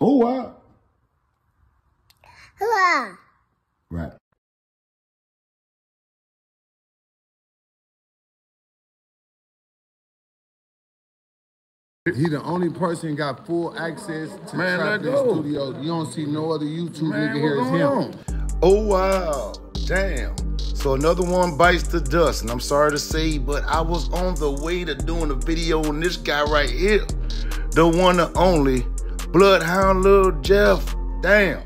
Oh, wow. Hello. Right. He the only person got full access to Trap in Studios. You don't see no other YouTube nigga here as him. Oh, wow. Damn. So another one bites the dust, and I'm sorry to say, but I was on the way to doing a video on this guy right here. The one and only Bloodhound Lil Jeff. Damn.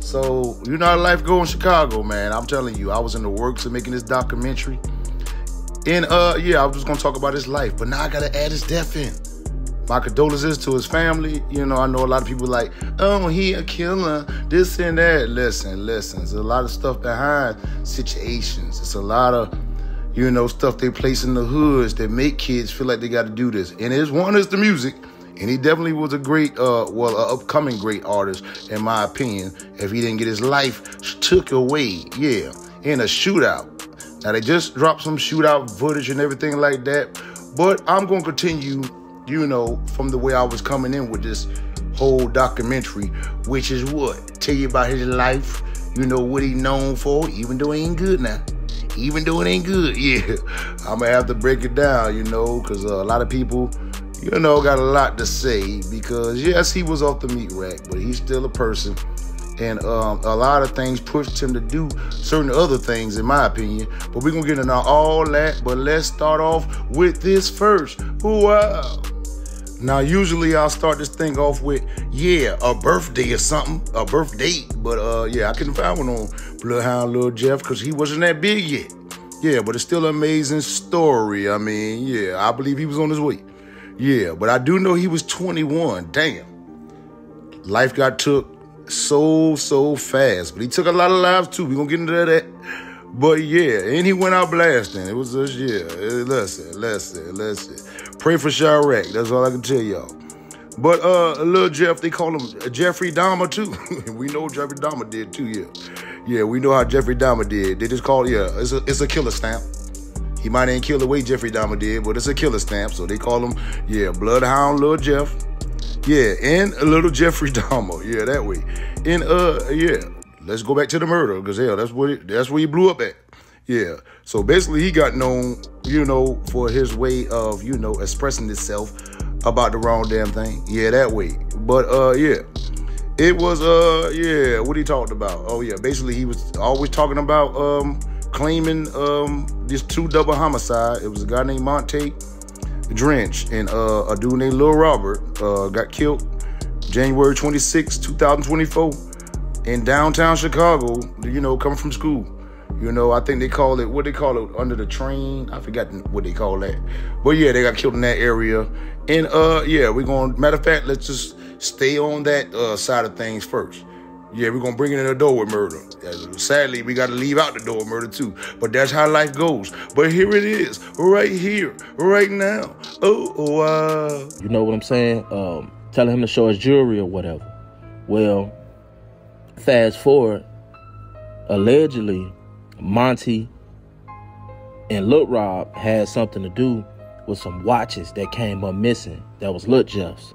So, you know how life go in Chicago, man. I'm telling you, I was in the works of making this documentary. And, yeah, I was just going to talk about his life, but now I got to add his death in. My condolences to his family. You know, I know a lot of people like, oh, he a killer, this and that. Listen. There's a lot of stuff behind situations. It's a lot of, you know, stuff they place in the hoods that make kids feel like they got to do this. And one is the music. And he definitely was a great, an upcoming great artist, in my opinion, if he didn't get his life took away, yeah, in a shootout. Now, they just dropped some shootout footage and everything like that. But I'm going to continue, you know, from the way I was coming in with this whole documentary, which is what? Tell you about his life, you know, what he known for, even though it ain't good now. Even though it ain't good, yeah. I'm going to have to break it down, you know, because a lot of people, you know, got a lot to say because, yes, he was off the meat rack, but he's still a person. And a lot of things pushed him to do certain other things, in my opinion. But we're going to get into all that. But let's start off with this first. Wow. Now, usually I'll start this thing off with, yeah, a birthday or something, a birth date. But, yeah, I couldn't find one on Bloodhound Lil Jeff because he wasn't that big yet. Yeah, but it's still an amazing story. I mean, yeah, I believe he was on his way. Yeah, but I do know he was 21. Damn. Life got took so fast. But he took a lot of lives, too. We're going to get into that. But, yeah, and he went out blasting. It was just, yeah, listen. Pray for Chirac. That's all I can tell y'all. But Lil Jeff, they call him Jeffrey Dahmer, too. We know Jeffrey Dahmer did, too, yeah. Yeah, we know how Jeffrey Dahmer did. They just call, yeah, it's a killer stamp. He might ain't kill the way Jeffrey Dahmer did, but it's a killer stamp, so they call him, yeah, Bloodhound Lil Jeff. Yeah, and a little Jeffrey Dahmer. Yeah, that way. And, yeah, let's go back to the murder, because, hell, that's where he blew up at. Yeah, so basically he got known, you know, for his way of, you know, expressing himself about the wrong damn thing. Yeah, that way. But, yeah, it was, yeah, what he talked about. Oh, yeah, basically he was always talking about, claiming this 2 double homicide. It was a guy named Monte Drench and a dude named Lil Robert got killed January 26, 2024 in downtown Chicago, you know, coming from school. You know, I think they call it, what they call it, under the train. I forgot what they call that. But yeah, they got killed in that area. And yeah, we're going, matter of fact, let's just stay on that side of things first. Yeah, we're going to bring it in the door with murder. Sadly, we got to leave out the door with murder, too. But that's how life goes. But here it is, right here, right now. Oh, wow. You know what I'm saying? Telling him to show his jewelry or whatever. Well, fast forward, allegedly, Monty and Lil Rob had something to do with some watches that came up missing. That was Lil Jeff's,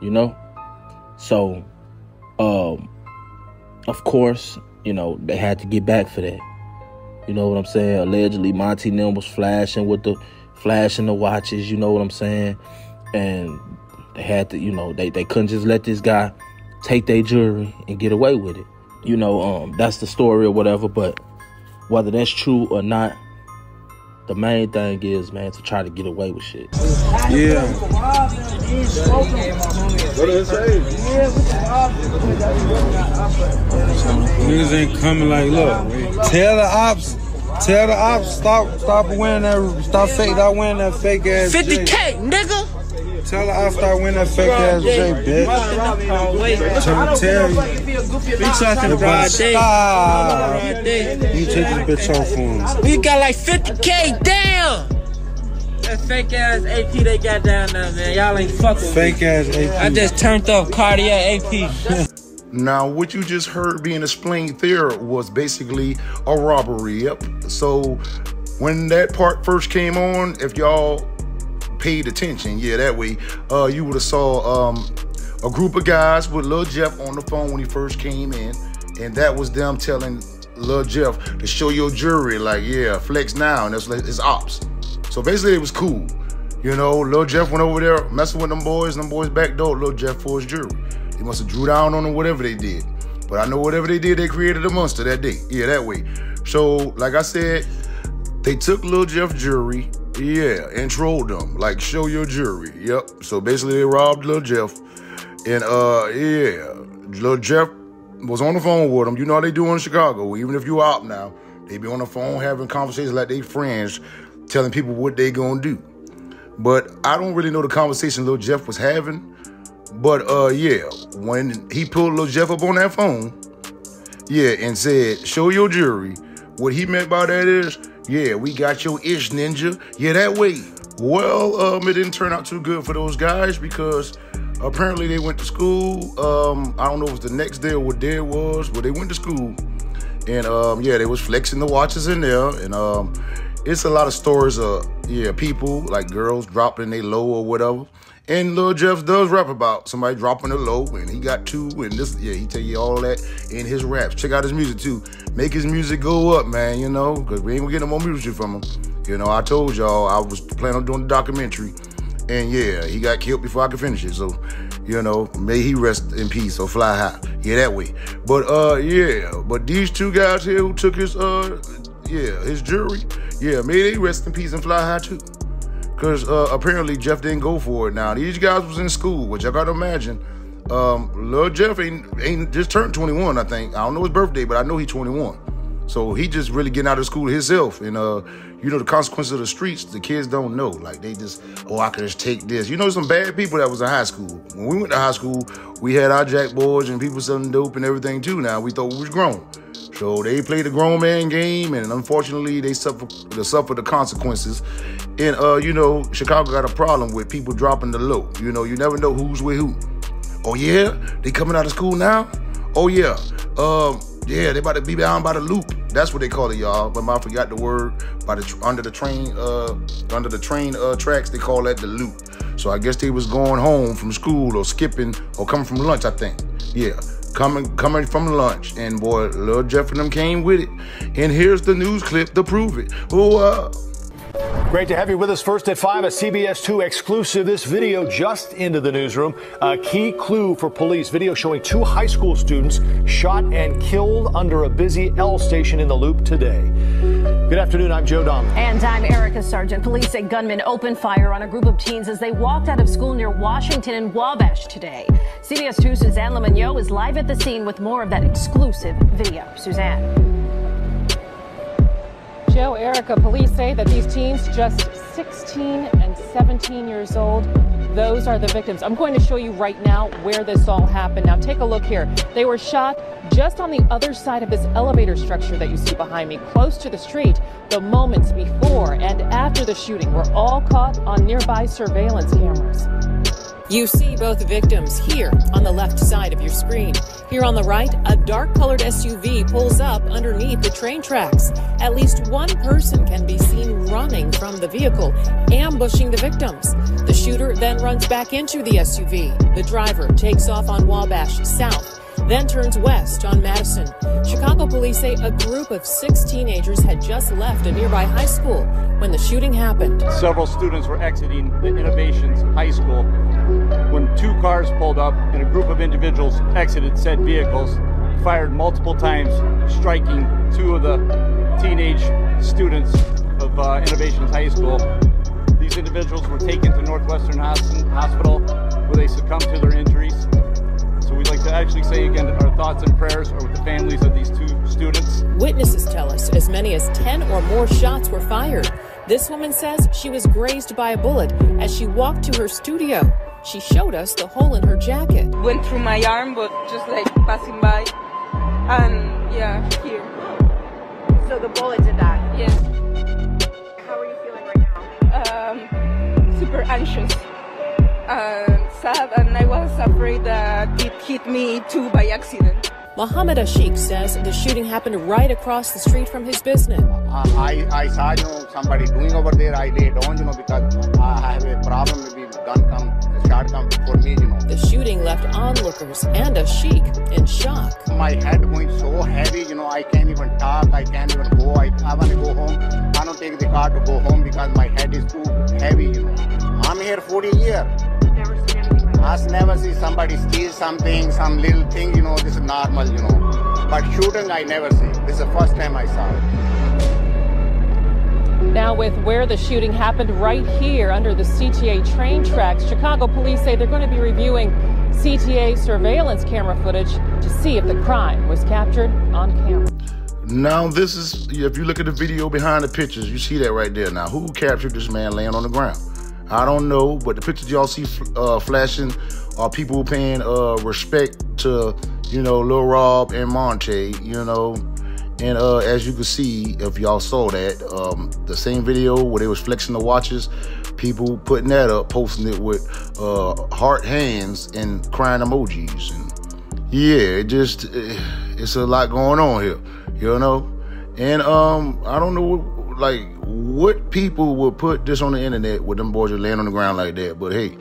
you know? So, of course, you know, they had to get back for that. You know what I'm saying? Allegedly, Monty and them was flashing the watches, you know what I'm saying? And they had to, you know, they couldn't just let this guy take their jewelry and get away with it. You know, that's the story or whatever, but whether that's true or not, the main thing is, man, to try to get away with shit. Yeah. Niggas ain't coming like, look, tell the ops, stop wearing that, wearing that fake ass 50K, nigga. Tell the ops start wearing that fake ass J, bitch. I'm trying to tell you. We talking broad day. You take this bitch off for him. We got like 50K, damn. That fake ass AP they got down there, man. Y'all ain't fucking with fake ass AP. I just turned up cardiac AP. Now, what you just heard being explained there was basically a robbery. Yep. So when that part first came on, if y'all paid attention, yeah, that way, you would have saw a group of guys with Lil Jeff on the phone when he first came in, and that was them telling Lil Jeff to show your jewelry, like, yeah, flex now, and it's ops. So basically it was cool. You know, Lil Jeff went over there messing with them boys backdoored Lil Jeff for his jewelry. They must have drew down on him, whatever they did. But I know whatever they did, they created a monster that day. Yeah, that way. So, like I said, they took Lil Jeff jewelry, yeah, and trolled them. Like, show your jewelry. Yep. So basically they robbed Lil Jeff. And yeah, Lil Jeff was on the phone with them. You know how they do in Chicago. Even if you out now, they be on the phone having conversations like they friends, telling people what they gonna do. But I don't really know the conversation Lil Jeff was having. But yeah, when he pulled Lil Jeff up on that phone, yeah, and said, show your jewelry, what he meant by that is, yeah, we got your ish, ninja. Yeah, that way. Well, it didn't turn out too good for those guys because apparently they went to school. I don't know if it was the next day or what day it was, but they went to school. And yeah, they was flexing the watches in there. And it's a lot of stories of, yeah, people, like girls dropping their low or whatever. And Lil Jeff does rap about somebody dropping a low, and he got two, and this, yeah, he tell you all that in his raps. Check out his music too. Make his music go up, man, you know, because we ain't gonna get no more music from him. You know, I told y'all I was planning on doing the documentary, and yeah, he got killed before I could finish it. So, you know, may he rest in peace or fly high. Yeah, that way. But yeah, but these two guys here who took his yeah, his jewelry, yeah, may they rest in peace and fly high too. Because apparently Jeff didn't go for it. Now, these guys was in school, which I gotta imagine. Lil Jeff ain't just turned 21, I think. I don't know his birthday, but I know he's 21. So he just really getting out of school himself. And you know, the consequences of the streets, the kids don't know. Like, they just, oh, I can just take this. You know, some bad people that was in high school. When we went to high school, we had our jack boys and people selling dope and everything too. Now, we thought we was grown. So they played the grown man game, and unfortunately, they suffered the consequences. And, you know, Chicago got a problem with people dropping the low. You know, you never know who's with who. Oh, yeah? They coming out of school now? Oh, yeah. Yeah, they about to be down by the loop. That's what they call it, y'all. But I forgot the word. Under the train tracks, they call that the loop. So I guess they was going home from school or skipping or coming from lunch, I think. Yeah. Coming from lunch, and boy, Lil Jeff and them came with it. And here's the news clip to prove it. Oh, Great to have you with us. First at 5, a CBS 2 exclusive. This video just into the newsroom. A key clue for police. Video showing 2 high school students shot and killed under a busy L station in the Loop today. Good afternoon, I'm Joe Dom. And I'm Erica Sargent. Police say gunmen opened fire on a group of teens as they walked out of school near Washington and Wabash today. CBS 2's Suzanne Lemonnier is live at the scene with more of that exclusive video. Suzanne. Joe, Erica, police say that these teens, just 16 and 17 years old, those are the victims. I'm going to show you right now where this all happened. Now take a look here. They were shot just on the other side of this elevator structure that you see behind me, close to the street. The moments before and after the shooting were all caught on nearby surveillance cameras. You see both victims here on the left side of your screen. Here on the right, a dark-colored SUV pulls up underneath the train tracks. At least one person can be seen running from the vehicle, ambushing the victims. The shooter then runs back into the SUV. The driver takes off on Wabash South, then turns west on Madison. Chicago police say a group of 6 teenagers had just left a nearby high school when the shooting happened. Several students were exiting the Innovations High School when 2 cars pulled up and a group of individuals exited said vehicles, fired multiple times, striking 2 of the teenage students of Innovations High School. These individuals were taken to Northwestern Hospital where they succumbed to their injuries. So we'd like to actually say again that our thoughts and prayers are with the families of these 2 students. Witnesses tell us as many as 10 or more shots were fired. This woman says she was grazed by a bullet as she walked to her studio. She showed us the hole in her jacket. Went through my arm, but just like passing by. And yeah, here. So the bullet did that? Yes. How are you feeling right now? Super anxious. Sad, and I was afraid that it hit me too by accident. Mohammed Ashik says the shooting happened right across the street from his business. I saw somebody doing over there. I laid down, because I have a problem. Maybe gun come shot come for me, you know. The shooting left onlookers and a sheik in shock. My head going so heavy, you know, I can't even talk, I can't even go. I want to go home. I don't take the car to go home because my head is too heavy, you know. I'm here 40 years. I never see somebody steal something, some little thing, you know, this is normal, you know. But shooting, I never see. This is the first time I saw it. Now with where the shooting happened right here under the CTA train tracks, Chicago police say they're going to be reviewing CTA surveillance camera footage to see if the crime was captured on camera. Now this is, if you look at the video behind the pictures, you see that right there. Now who captured this man laying on the ground? I don't know, but the pictures y'all see flashing are people paying respect to, you know, Lil Rob and Monte, you know. And as you can see, if y'all saw that, the same video where they was flexing the watches, people putting that up, posting it with heart hands and crying emojis. And yeah, it's a lot going on here, you know? And I don't know, like, what people would put this on the internet with them boys are laying on the ground like that. But hey,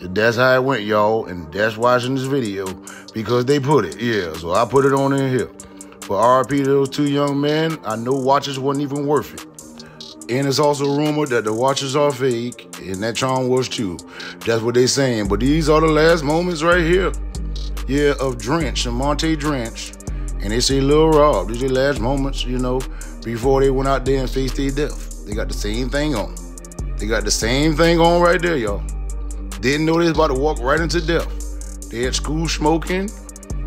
that's how it went, y'all. And that's watching this video because they put it. Yeah, so I put it on in here. But RIP to those two young men. I know watches wasn't even worth it. And it's also rumored that the watches are fake, and that charm was too. That's what they saying. But these are the last moments right here. Yeah, of Drench and Monte Drench. And they say Lil Rob. These are the last moments, you know, before they went out there and faced their death. They got the same thing on. They got the same thing on right there, y'all. Didn't know they was about to walk right into death. They at school smoking,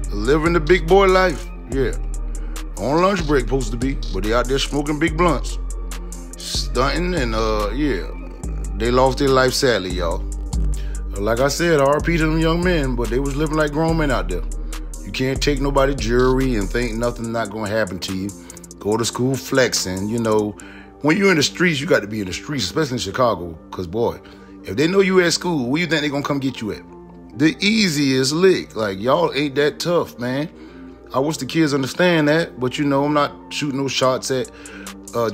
living the big boy life. Yeah. On lunch break, supposed to be, but they out there smoking big blunts, stunting, and yeah, they lost their life sadly, y'all. Like I said, RIP to them young men, but they was living like grown men out there. You can't take nobody's jewelry and think nothing's not gonna happen to you. Go to school flexing, you know. When you're in the streets, you got to be in the streets, especially in Chicago, because boy, if they know you at school, where you think they gonna come get you at? The easiest lick. Like, y'all ain't that tough, man. I wish the kids understand that, but you know, I'm not shooting no shots at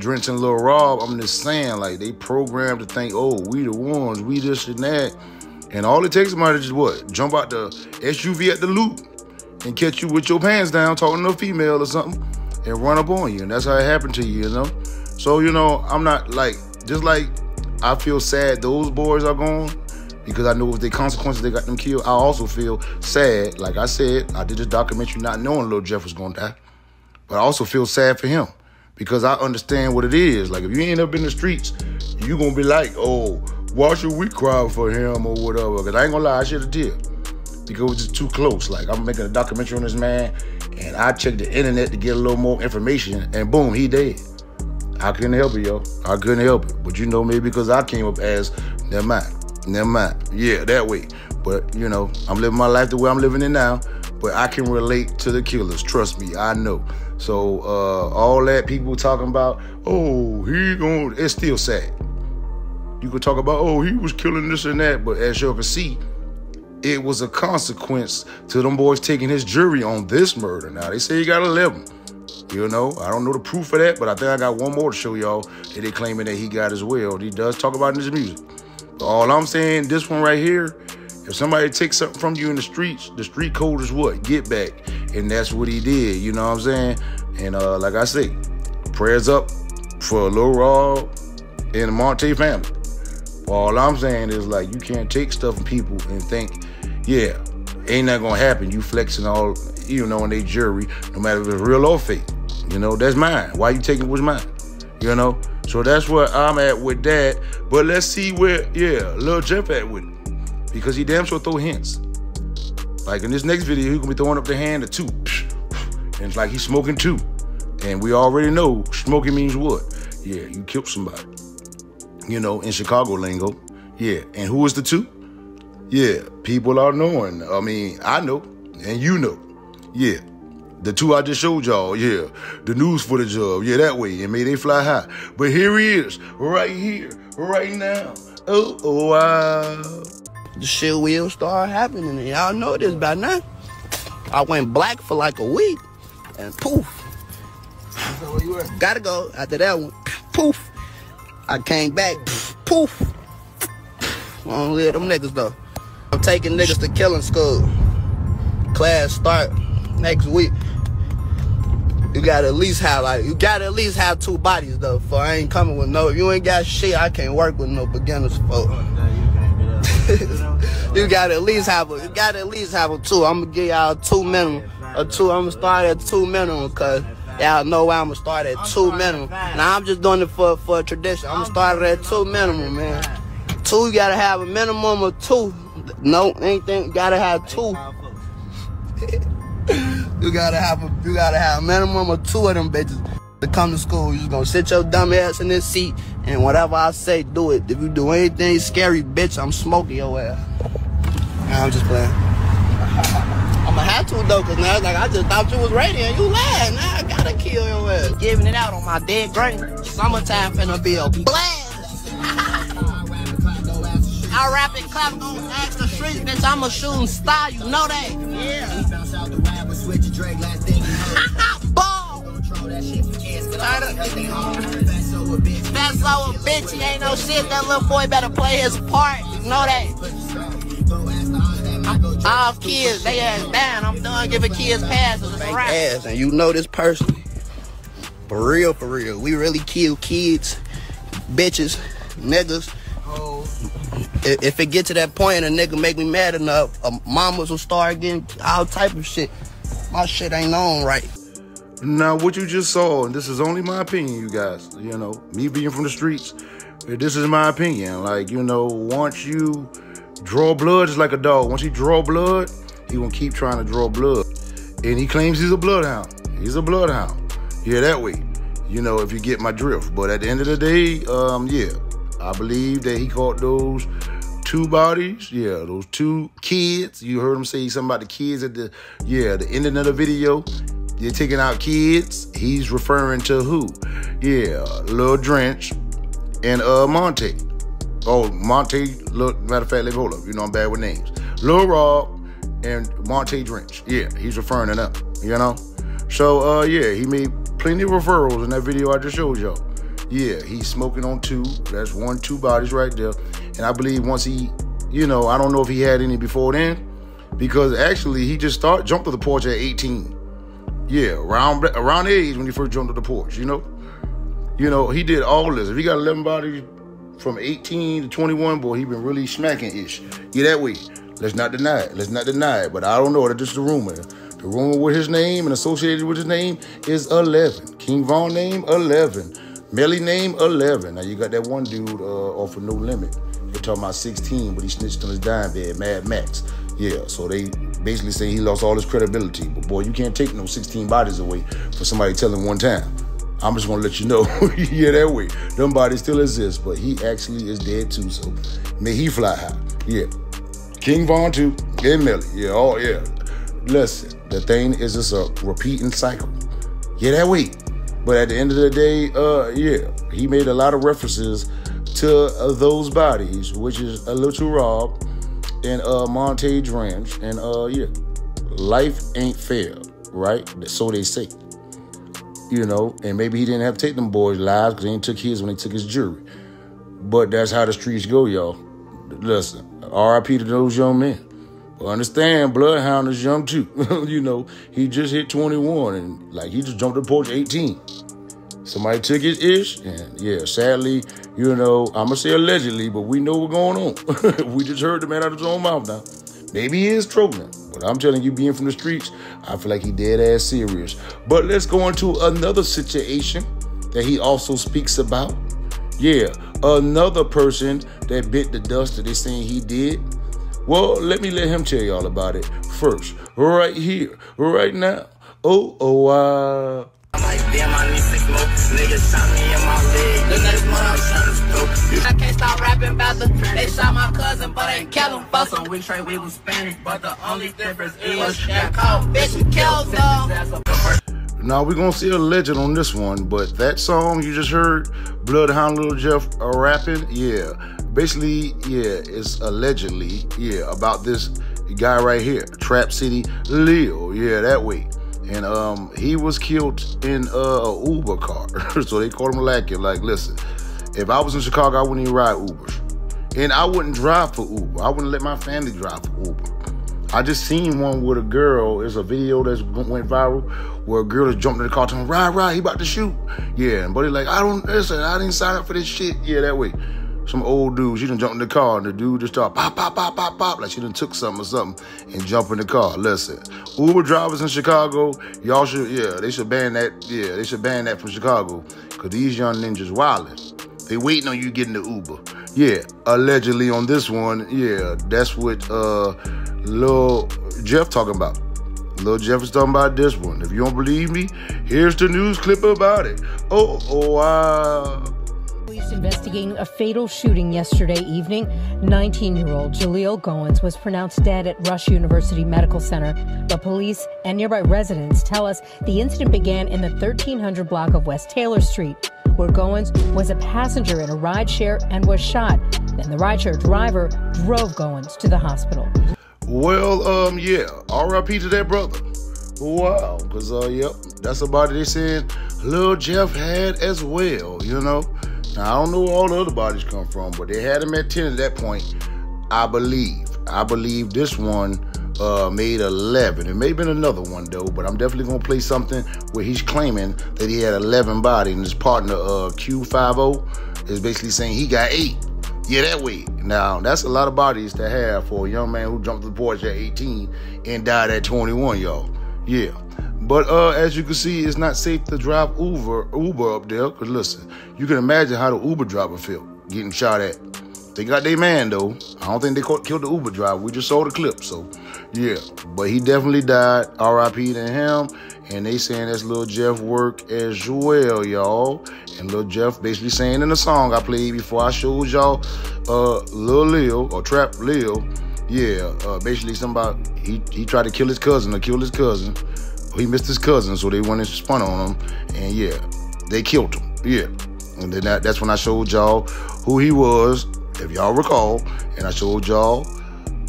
Drench and Lil Rob. I'm just saying, like, they programmed to think, oh, we the ones, we this and that. And all it takes somebody to just what? Jump out the SUV at the loop and catch you with your pants down talking to a female or something and run up on you. And that's how it happened to you, you know? So, you know, I'm not like, just like I feel sad those boys are gone, because I know if the consequences they got them killed, I also feel sad. Like I said, I did this documentary not knowing Lil Jeff was gonna die. But I also feel sad for him because I understand what it is. Like, if you ain't up in the streets, you gonna be like, oh, why should we cry for him or whatever? Because I ain't gonna lie, I should have did. Because it was just too close. Like, I'm making a documentary on this man, and I checked the internet to get a little more information, and boom, he dead. I couldn't help it, yo. I couldn't help it. But you know, maybe because I came up as, never mind. Yeah, that way. But, you know, I'm living my life the way I'm living it now. But I can relate to the killers. Trust me, I know. So, all that people talking about, oh, it's still sad. You could talk about, oh, he was killing this and that. But as y'all can see, it was a consequence to them boys taking his jury on this murder. Now, they say he got 11. You know, I don't know the proof of that, but I think I got one more to show y'all that they claiming that he got as well. He does talk about it in his music. All I'm saying, this one right here, if somebody takes something from you in the streets, the street code is what? Get back. And that's what he did, you know what I'm saying? And like I say, prayers up for Lil Rob and the Monte family. All I'm saying is, like, you can't take stuff from people and think, yeah, ain't that gonna happen. You flexing all, you know, in their jury, no matter if it's real or fake. You know, that's mine. Why you taking what's mine? You know? So that's where I'm at with that. But let's see where, yeah, Lil Jeff at with it. Because he damn sure throw hints. Like in this next video, he gonna be throwing up the hand of two. And it's like he's smoking two. And we already know smoking means what? Yeah, you killed somebody. You know, in Chicago lingo. Yeah, and who is the two? Yeah, people are knowing. I mean, I know, and you know. Yeah. The two I just showed y'all, yeah. The news footage of, yeah, that way. And may they fly high. But here he is, right here, right now. Oh, wow. The shit will start happening. Y'all know this by now. I went black for like a week. And poof. Where you at? Gotta go after that one. Poof. I came back. Poof. I don't live them niggas though. I'm taking niggas to killing school. Class start next week. You gotta at least have 2 bodies though. For I ain't coming with no. If you ain't got shit, I can't work with no beginners folk. You gotta at least have a 2. I'm gonna give y'all 2 minimum. I'm gonna start at 2 minimum cause y'all know why I'm gonna start at 2 minimum. Now I'm just doing it for a tradition. I'm gonna start at 2 minimum, man. 2, you gotta have a minimum of 2. No, anything, you gotta have 2. You gotta have a minimum of 2 of them bitches to come to school. You just gonna sit your dumb ass in this seat and whatever I say, do it. If you do anything scary, bitch, I'm smoking your ass. Nah, I'm just playing. I'ma have to though, cause now it's like I just thought you was ready and you lied. Now I gotta kill your ass. Giving it out on my dead grave. Summertime finna be a blast. I rap and clap, gon' ask the streets, bitch. I'm a shooting star, you know that. Yeah. Ball. That's so a bitch, he ain't no shit. That little boy better play his part, you know that. All kids, they ass down. I'm done giving kids passes. It's a wrap. Ass, and you know this person. For real, for real. We really kill kids, bitches, niggas. If it get to that point and a nigga make me mad enough, mamas will start getting all type of shit. My shit ain't on right. Now, what you just saw, and this is only my opinion, you guys, you know, me being from the streets, this is my opinion. Like, you know, once you draw blood, just like a dog, once he draw blood, he gonna keep trying to draw blood. And he claims he's a bloodhound. He's a bloodhound. Yeah, that way, you know, if you get my drift. But at the end of the day, yeah, I believe that he caught those 2 bodies. Yeah, those 2 kids. You heard him say something about the kids at the ending of the video. They're taking out kids. He's referring to who? Yeah, Lil Drench and Monte. Oh, Monte, matter of fact, let me hold up. You know I'm bad with names. Lil Rob and Monte Drench. Yeah, he's referring to them, you know? So, yeah, he made plenty of referrals in that video I just showed y'all. Yeah, he's smoking on 2. That's 2 bodies right there. And I believe once he, you know, I don't know if he had any before then, because actually he just jumped to the porch at 18. Yeah, around the age when he first jumped to the porch, you know? You know, he did all this. If he got 11 bodies from 18 to 21, boy, he been really smacking-ish. Yeah, that way. Let's not deny it. Let's not deny it. But I don't know. That's just the rumor. The rumor with his name and associated with his name is 11. King Von name, 11. Melly name, 11. Now, you got that one dude off of No Limit. They're talking about 16, but he snitched on his dime bed, Mad Max. Yeah, so they basically say he lost all his credibility. But, boy, you can't take no 16 bodies away for somebody telling one time. I'm just going to let you know. Yeah, that way. Them bodies still exist, but he actually is dead, too. So, may he fly high. Yeah. King Von, too. And Melly. Yeah, oh, yeah. Listen, the thing is just a repeating cycle. Yeah, that way. But at the end of the day, yeah, he made a lot of references to those bodies, which is a Lil Rob and Monte Drench. And, yeah, life ain't fair, right? So they say. You know, and maybe he didn't have to take them boys' lives because he ain't took his when they took his jury. But that's how the streets go, y'all. Listen, R.I.P. to those young men. But understand, Bloodhound is young too. You know, he just hit 21 and like he just jumped the porch 18. Somebody took his ish, and yeah, sadly, you know, I'm gonna say allegedly, but we know what's going on. We just heard the man out of his own mouth now. Maybe he is trolling, but I'm telling you, being from the streets, I feel like he dead ass serious. But let's go into another situation that he also speaks about. Yeah, another person that bit the dust that they saying he did. Well, let him tell y'all about it first, right here, right now. I can't stop rapping about they shot my cousin, but ain't kill him. Fuck some weak trade, we was Spanish, but the only difference is that called bitch and killed them. Now we're gonna see a legend on this one, but that song you just heard, Bloodhound Lil Jeff rapping, yeah. Basically, yeah, it's allegedly, yeah, about this guy right here, Trap City Lil, yeah, that way. And he was killed in a Uber car. So they called him Lackey. Like, listen, if I was in Chicago, I wouldn't even ride Ubers. And I wouldn't drive for Uber. I wouldn't let my family drive for Uber. I just seen one with a girl. It's a video that went viral where a girl just jumped in the car telling him, ride, he about to shoot. Yeah, and buddy like, I didn't sign up for this shit. Yeah, that way. Some old dude, she done jumped in the car and the dude just started pop, pop, pop, pop, pop, like she done took something or something and jump in the car. Listen, Uber drivers in Chicago, y'all should, they should ban that. Yeah, they should ban that from Chicago because these young ninjas wildin'. They waiting on you getting the Uber. Yeah, allegedly on this one, yeah, that's what Lil Jeff talking about. Lil Jeff is talking about this one. If you don't believe me, here's the news clip about it. Police investigating a fatal shooting yesterday evening. 19-year-old Jaleel Goins was pronounced dead at Rush University Medical Center, but police and nearby residents tell us the incident began in the 1300 block of West Taylor Street, where Goins was a passenger in a rideshare and was shot. Then the rideshare driver drove Goins to the hospital. Well, yeah, R.I.P. to that brother. Wow, because, yep, that's about it. They saying Lil Jeff had as well, you know. Now, I don't know where all the other bodies come from, but they had him at 10 at that point, I believe. I believe this one made 11. It may have been another one, though, but I'm definitely going to play something where he's claiming that he had 11 bodies, and his partner, Q50, is basically saying he got 8. Yeah, that way. Now, that's a lot of bodies to have for a young man who jumped the porch at 18 and died at 21, y'all. Yeah. But as you can see, it's not safe to drive Uber up there. Because listen, you can imagine how the Uber driver felt getting shot at. They got their man, though. I don't think they killed the Uber driver. We just saw the clip, so yeah. But he definitely died. R.I.P. to him. And they saying that's Lil Jeff work as well, y'all. And Lil Jeff basically saying in the song I played before I showed y'all, Lil or Trap Lil, yeah, basically somebody, he tried to kill his cousin or kill his cousin. He missed his cousin, so they went and spun on him. And yeah, they killed him, yeah. And then that's when I showed y'all who he was, if y'all recall. And I showed y'all,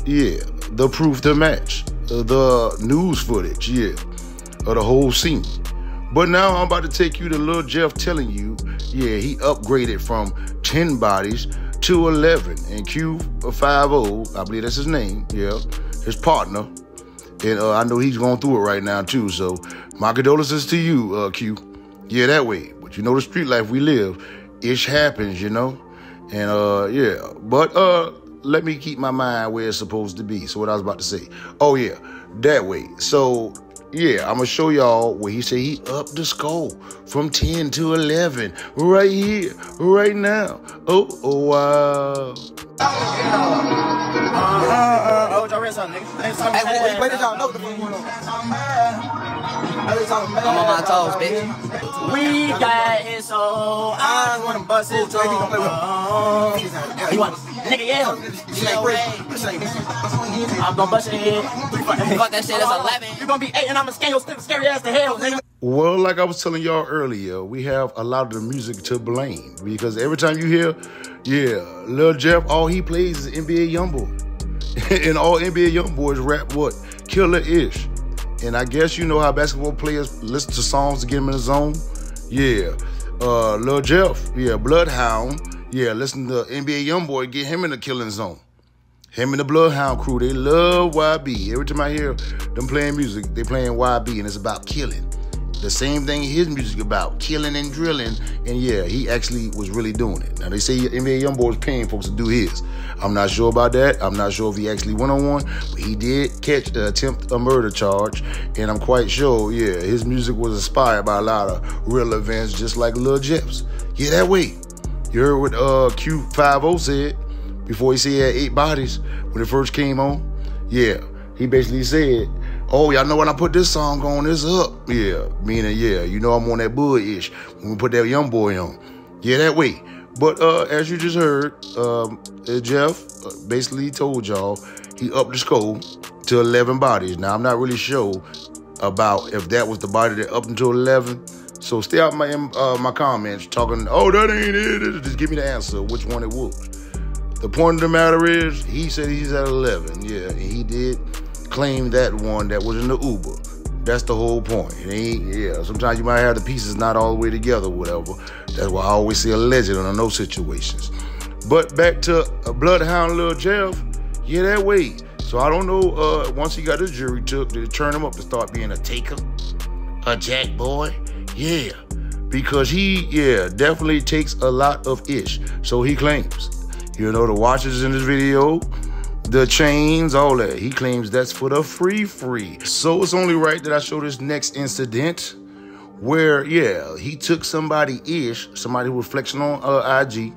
yeah, the proof to match, the news footage, yeah, of the whole scene. But now I'm about to take you to Lil Jeff telling you, yeah, he upgraded from 10 bodies to 11. And Q50, I believe that's his name, yeah, his partner. And I know he's going through it right now too. So my condolences to you, Q. Yeah, that way. But you know the street life we live, ish happens, you know. And yeah, but let me keep my mind where it's supposed to be. So what I was about to say. Oh yeah, that way. So yeah, I'm gonna show y'all where he said he upped the score from 10 to 11 right here, right now. Wow. I'm on my toes, bitch. We got it, so I wanna bust it. You want nigga, yeah. I'm gonna bust your head. Fuck that shit, that's 11. You gonna be 8 and I'ma scan your scary ass to hell, nigga. Well, like I was telling y'all earlier, we have a lot of the music to blame because every time you hear, yeah, Lil Jeff, all he plays is NBA Youngboy. And all NBA Youngboys rap what? Killa-ish. And I guess you know how basketball players listen to songs to get them in the zone? Yeah. Lil Jeff, yeah, Bloodhound, yeah, listen to NBA Youngboy, get him in the killing zone. Him and the Bloodhound crew, they love YB. Every time I hear them playing music, they playing YB, and it's about killing. The same thing his music about, killing and drilling. And yeah, he actually was really doing it. Now they say NBA Youngboy was paying folks to do his. I'm not sure about that. I'm not sure if he actually went on one, but he did catch the attempt a murder charge. And I'm quite sure, yeah, his music was inspired by a lot of real events, just like Lil Jeff's. Yeah, that way. You heard what Q50 said before he said he had 8 bodies when it first came on? Yeah, he basically said, oh, y'all know when I put this song on, it's up. Yeah, meaning, yeah, you know I'm on that Bud-ish when we put that Youngboy on. Yeah, that way. But as you just heard, Jeff basically told y'all he upped the score to 11 bodies. Now, I'm not really sure about if that was the body that upped until 11. So stay out my comments talking, oh, that ain't it. Just give me the answer, which one it was. The point of the matter is, he said he's at 11. Yeah, and he did claim that one that was in the Uber. That's the whole point. It ain't, yeah, sometimes you might have the pieces not all the way together, whatever. That's why I always say alleged under no situations. But back to Bloodhound Lil Jeff, yeah, that way. So I don't know, once he got his jury took, did it turn him up to start being a taker? A jack boy? Yeah. Because he, definitely takes a lot of ish. So he claims, you know, the watches in this video, the chains, all that. He claims that's for the free. So it's only right that I show this next incident where, he took somebody-ish, somebody who was flexing on IG,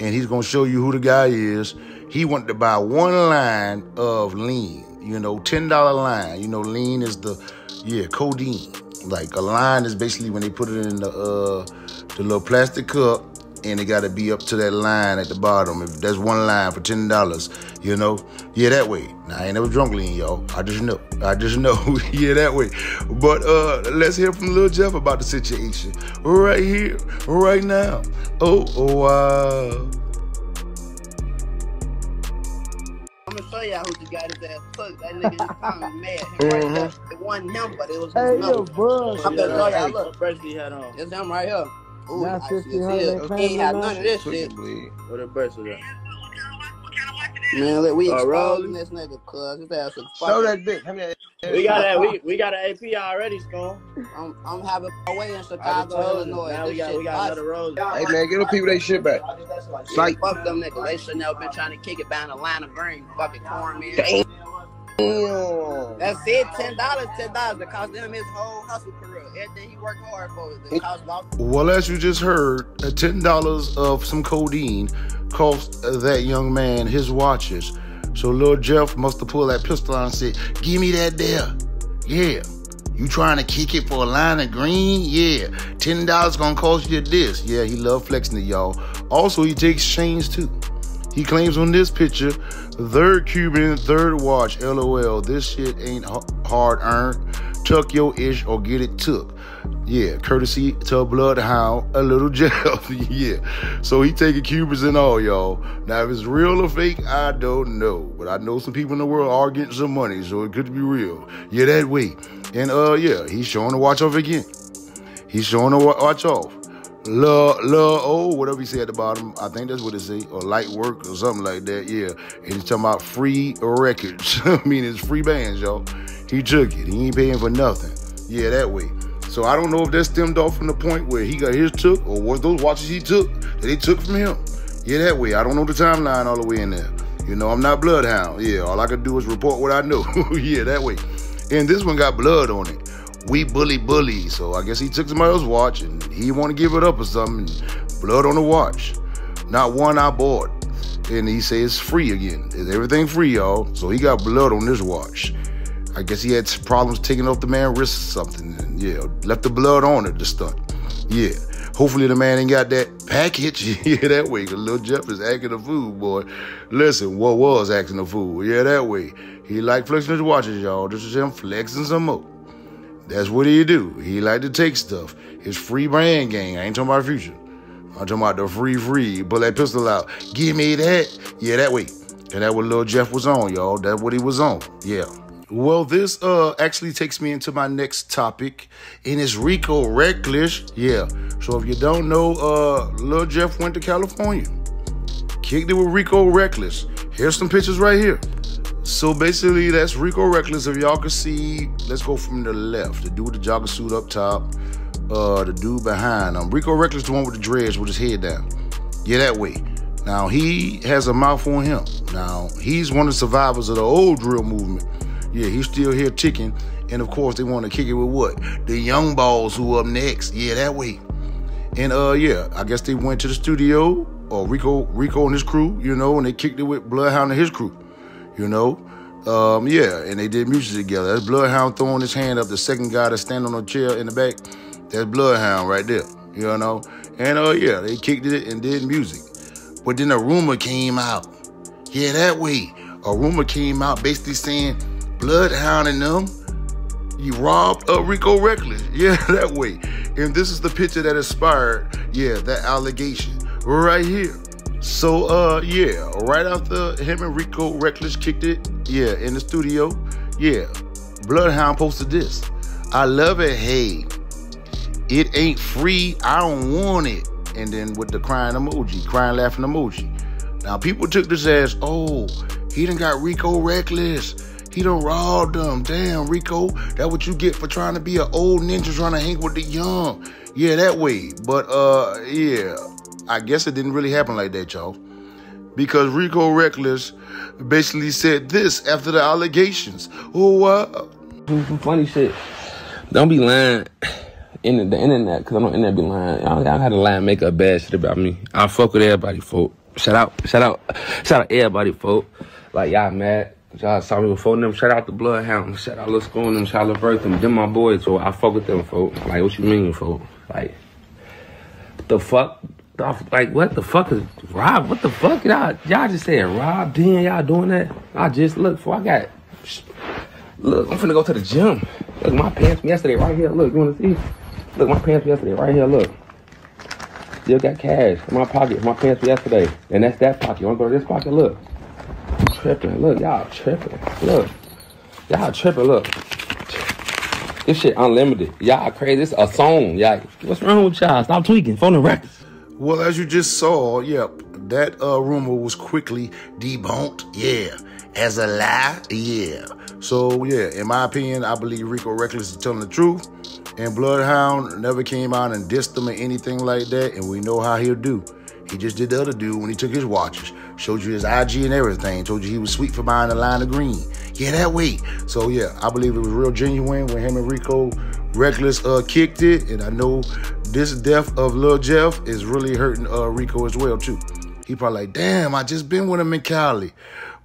and he's going to show you who the guy is. He wanted to buy one line of lean, you know, $10 line. You know, lean is the, codeine. Like a line is basically when they put it in the little plastic cup, and it got to be up to that line at the bottom. If that's one line for $10, you know, that way. Now, I ain't never drunk lean, y'all. I just know, that way. But let's hear from Lil Jeff about the situation right here, right now. Wow. I'm gonna show y'all who just got his ass took. That nigga just found mad. Right there. It wasn't him, but it was his number. I'm gonna show y'all. Look, first he had on. It's him right here. Ooh, I see it. He ain't had none of this shit. What a bracelet at? Man, look, we exposing this nigga, cuz his ass is fucking. Show that bitch. We got an AP already, Scone. I'm having my way in Chicago, Illinois. Now we got another road. Hey man, get them people their shit back. Like, fuck them niggas. They should never been trying to kick it down the line of green. Fucking corn, man. Damn. That's it. $10. It cost him his whole hustle career. Everything he worked hard for. It cost about. Well, as you just heard, $10 of some codeine cost that young man his watches. So Lil Jeff must have pulled that pistol out and said, "Give me that there." Yeah. You trying to kick it for a line of green? Yeah. $10 gonna cost you this. Yeah, he love flexing it, y'all. Also, he takes chains too. He claims on this picture, third Cuban, third watch, LOL. This shit ain't hard earned. Tuck your ish or get it took. Yeah, courtesy to Bloodhound, a Lil Jeff. Yeah. So he taking Cubans and all, y'all. Now, if it's real or fake, I don't know. But I know some people in the world are getting some money, so it could be real. Yeah, that way. And he's showing the watch off again. He's showing the watch off. Whatever he said at the bottom, I think that's what it say, or light work or something like that, yeah. And he's talking about free records. I mean, it's free bands, y'all. He took it. He ain't paying for nothing. Yeah, that way. So I don't know if that stemmed off from the point where he got his took, or was those watches he took that they took from him. Yeah, that way. I don't know the timeline all the way in there. You know, I'm not Bloodhound. Yeah, all I can do is report what I know. Yeah, that way. And this one got blood on it. We bully. So I guess he took somebody else's watch and he want to give it up or something. Blood on the watch. Not one I bought. And he says it's free again. Is everything free, y'all? So he got blood on this watch. I guess he had problems taking off the man's wrist or something. And yeah, left the blood on it, the stunt. Yeah. Hopefully the man ain't got that package. Yeah, that way. Because Lil Jeff is acting a fool, boy. Listen, what was acting a fool? Yeah, that way. He like flexing his watches, y'all. This is him flexing some more. That's what he do. He like to take stuff. His free brand gang. I ain't talking about Future. I'm talking about the free. Pull that pistol out. Give me that. Yeah, that way. And that's what Lil Jeff was on, y'all. That's what he was on. Yeah. Well, this actually takes me into my next topic, and it's Rico Reckless. Yeah. So if you don't know, Lil Jeff went to California. Kicked it with Rico Reckless. Here's some pictures right here. So basically, that's Rico Reckless. If y'all can see, let's go from the left. The dude with the jogger suit up top. The dude behind him. Rico Reckless, the one with the dreads with his head down. Yeah, that way. Now, he has a mouth on him. Now, he's one of the survivors of the old drill movement. Yeah, he's still here ticking. And, of course, they want to kick it with what? The young balls who up next. Yeah, that way. And, I guess they went to the studio, or Rico and his crew, you know, and they kicked it with Bloodhound and his crew. You know, and they did music together. That's Bloodhound throwing his hand up. The second guy that's standing on a chair in the back, that's Bloodhound right there, you know. And, they kicked it and did music. But then a rumor came out. Yeah, that way. A rumor came out basically saying Bloodhound and them, you robbed Rico Reckless. Yeah, that way. And this is the picture that inspired, that allegation right here. So, right after him and Rico Reckless kicked it, in the studio, Bloodhound posted this. I love it, hey. It ain't free, I don't want it. And then with the crying emoji, crying, laughing emoji. Now, people took this as, oh, he done got Rico reckless. He done robbed them. Damn, Rico, that what you get for trying to be an old ninja trying to hang with the young. Yeah, that way. But, yeah, I guess it didn't really happen like that, y'all. Because Rico Reckless basically said this after the allegations. Oh, wow. Some funny shit. Don't be lying in the internet, because I'm on the internet be lying. Y'all gotta lie and make a bad shit about me. I fuck with everybody, folk. Shout out everybody, folk. Like, y'all mad. Y'all saw me before them. Shout out to Bloodhound. Shout out Lil School and them. Shout out Lil them. Them my boys, so I fuck with them, folk. Like, what you mean, folk? Like, the fuck? Like, what the fuck is Rob? What the fuck? Y'all just saying Rob, then y'all doing that? I just look, for I got, look, I'm finna go to the gym. Look, my pants from yesterday right here. Look, you wanna see? Look, my pants from yesterday right here, look. Still got cash in my pocket. My pants from yesterday. And that's that pocket. You wanna go to this pocket? Look. Tripping. Look, y'all tripping. Look. Y'all tripping, look. This shit unlimited. Y'all crazy. It's a song. Y'all, what's wrong with y'all? Stop tweaking. Phone the records. Well, as you just saw, yep, that rumor was quickly debunked, yeah. As a lie, yeah. So, yeah, in my opinion, I believe Rico Reckless is telling the truth. And Bloodhound never came out and dissed him or anything like that. And we know how he'll do. He just did the other dude when he took his watches. Showed you his IG and everything. Told you he was sweet for buying a line of green. Yeah, that way. So, yeah, I believe it was real genuine when him and Rico Reckless kicked it. And I know this death of Lil Jeff is really hurting Rico as well, too. He probably like, damn, I just been with him in Cali.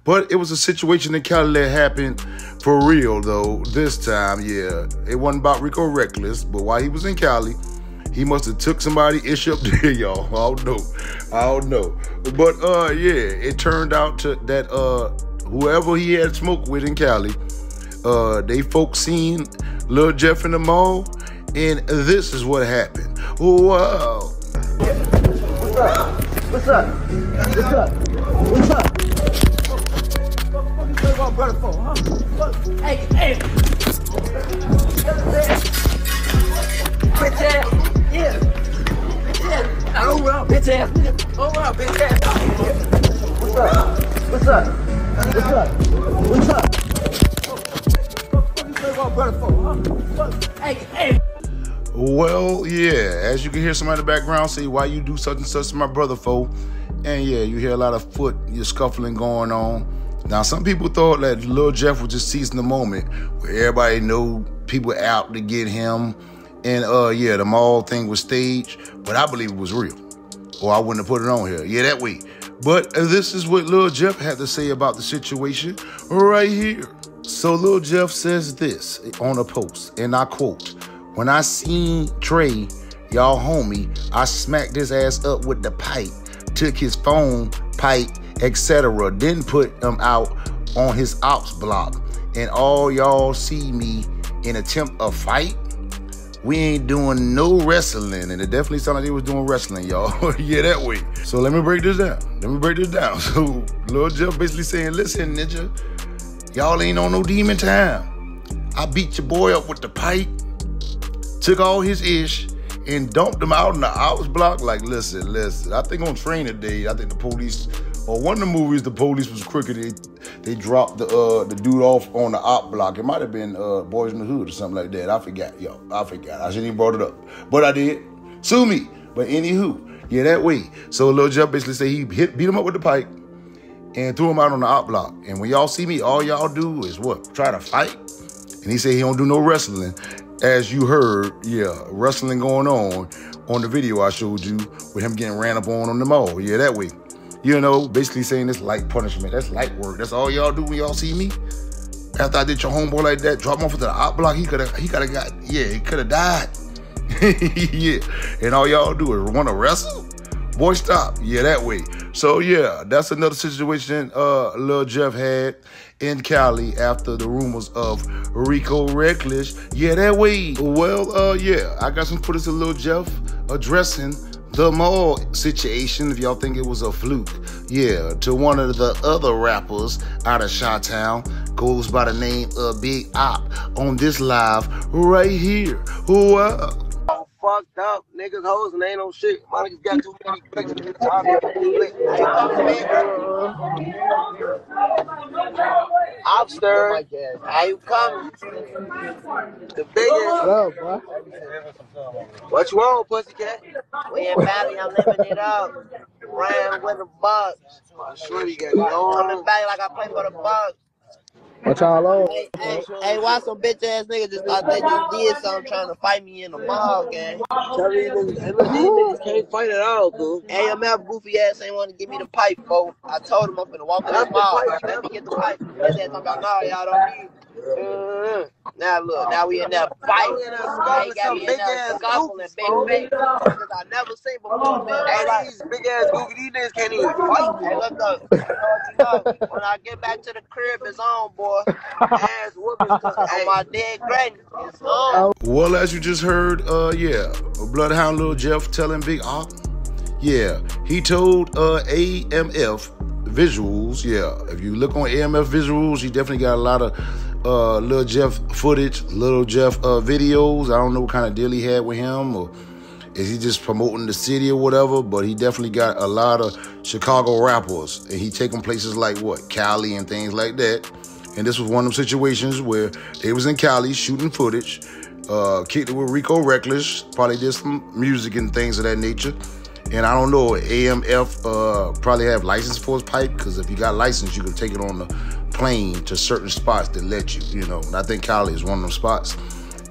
But it was a situation in Cali that happened for real, though. This time, yeah. It wasn't about Rico Reckless, but while he was in Cali, he must have took somebody ish up there, y'all. I don't know. But, yeah, it turned out to that whoever he had smoked with in Cali, they folks seen Lil Jeff in the mall, and this is what happened. Wow. What's up? Brother for, huh? Hey. Bitch ass. Yeah. Over up, bitch ass. Over up, bitch ass. What's up? Brother for, huh? Hey. Well, yeah, as you can hear somebody in the background say, why you do such and such to my brother, foe. And yeah, you hear a lot of your scuffling going on. Now, some people thought that Lil Jeff was just seizing the moment where everybody know people out to get him. And yeah, the mall thing was staged, but I believe it was real. Or I wouldn't have put it on here. Yeah, that way. But this is what Lil Jeff had to say about the situation right here. So Lil Jeff says this on a post, and I quote, "When I seen Trey, y'all homie, I smacked his ass up with the pipe, took his phone, pipe, etc. Then put him out on his ops block. And all y'all see me in attempt a fight? We ain't doing no wrestling." And it definitely sounded like they was doing wrestling, y'all. Yeah, that way. So let me break this down. So Lil Jeff basically saying, listen, ninja, y'all ain't on no demon time. I beat your boy up with the pipe, took all his ish, and dumped him out in the ops block. Like, listen. I think on Training Day, I think the police, or one of the movies, the police was crooked. They dropped the dude off on the op block. It might have been Boys in the Hood or something like that. I forgot. I shouldn't even brought it up. But I did. Sue me. But anywho, yeah, that way. So Lil Jeff basically say he beat him up with the pipe and threw him out on the op block. And when y'all see me, all y'all do is what? Try to fight? And he said he don't do no wrestling. As you heard, yeah, wrestling going on the video I showed you with him getting ran up on the mall. Yeah, that way. You know, basically saying it's light punishment. That's light work. That's all y'all do when y'all see me. After I did your homeboy like that, drop him off to the op block, he could have died. Yeah. And all y'all do is want to wrestle? Boy, stop. Yeah, that way. So, yeah, that's another situation Lil Jeff had in Cali after the rumors of Rico Reckless. Yeah, that way. Well, yeah, I got some footage of Lil Jeff addressing the mall situation, if y'all think it was a fluke. Yeah, to one of the other rappers out of Chi-Town, goes by the name of Big Op, on this live right here. Wow. fucked up. Niggas, hoes, and ain't no shit. My niggas got too many bricks to get time to split. How you coming, man? I'm stirred. How you coming? The biggest. What up, boy? What you want, pussycat? We in Valley, I'm living it up. Ran with the Bucks. I swear you got it on. Coming back like I play for the Bucks. What y'all on? Hey, why some bitch ass niggas just thought they just did something trying to fight me in the mall, gang? Tell these niggas, hey, look, these niggas can't fight at all, dude. AMF goofy ass ain't want to give me the pipe, bro. I told him I'm finna walk in the mall. Let me get the pipe. His ass talking about, no, y'all don't need it. Now look, now we in that fight. They got me in that scuffle and big face. Cause I never seen before, man. Hey, these big ass goofy, these niggas can't even fight. Hey, look though, you know, when I get back to the crib, it's on, boy. Ass whooping, cause on my dead granny, it's on. Well, as you just heard, yeah, Bloodhound Lil Jeff telling Big Op, yeah, he told AMF visuals, yeah, if you look on AMF visuals, he definitely got a lot of Lil Jeff footage, Lil Jeff videos. I don't know what kind of deal he had with him, or is he just promoting the city or whatever, but he definitely got a lot of Chicago rappers, and he take them places like what, Cali and things like that. And this was one of them situations where they was in Cali shooting footage, kicked it with Rico Reckless, probably did some music and things of that nature. And I don't know, AMF probably have license for his pipe, because if you got license, you can take it on the plane to certain spots that let you, you know. And I think Cali is one of them spots.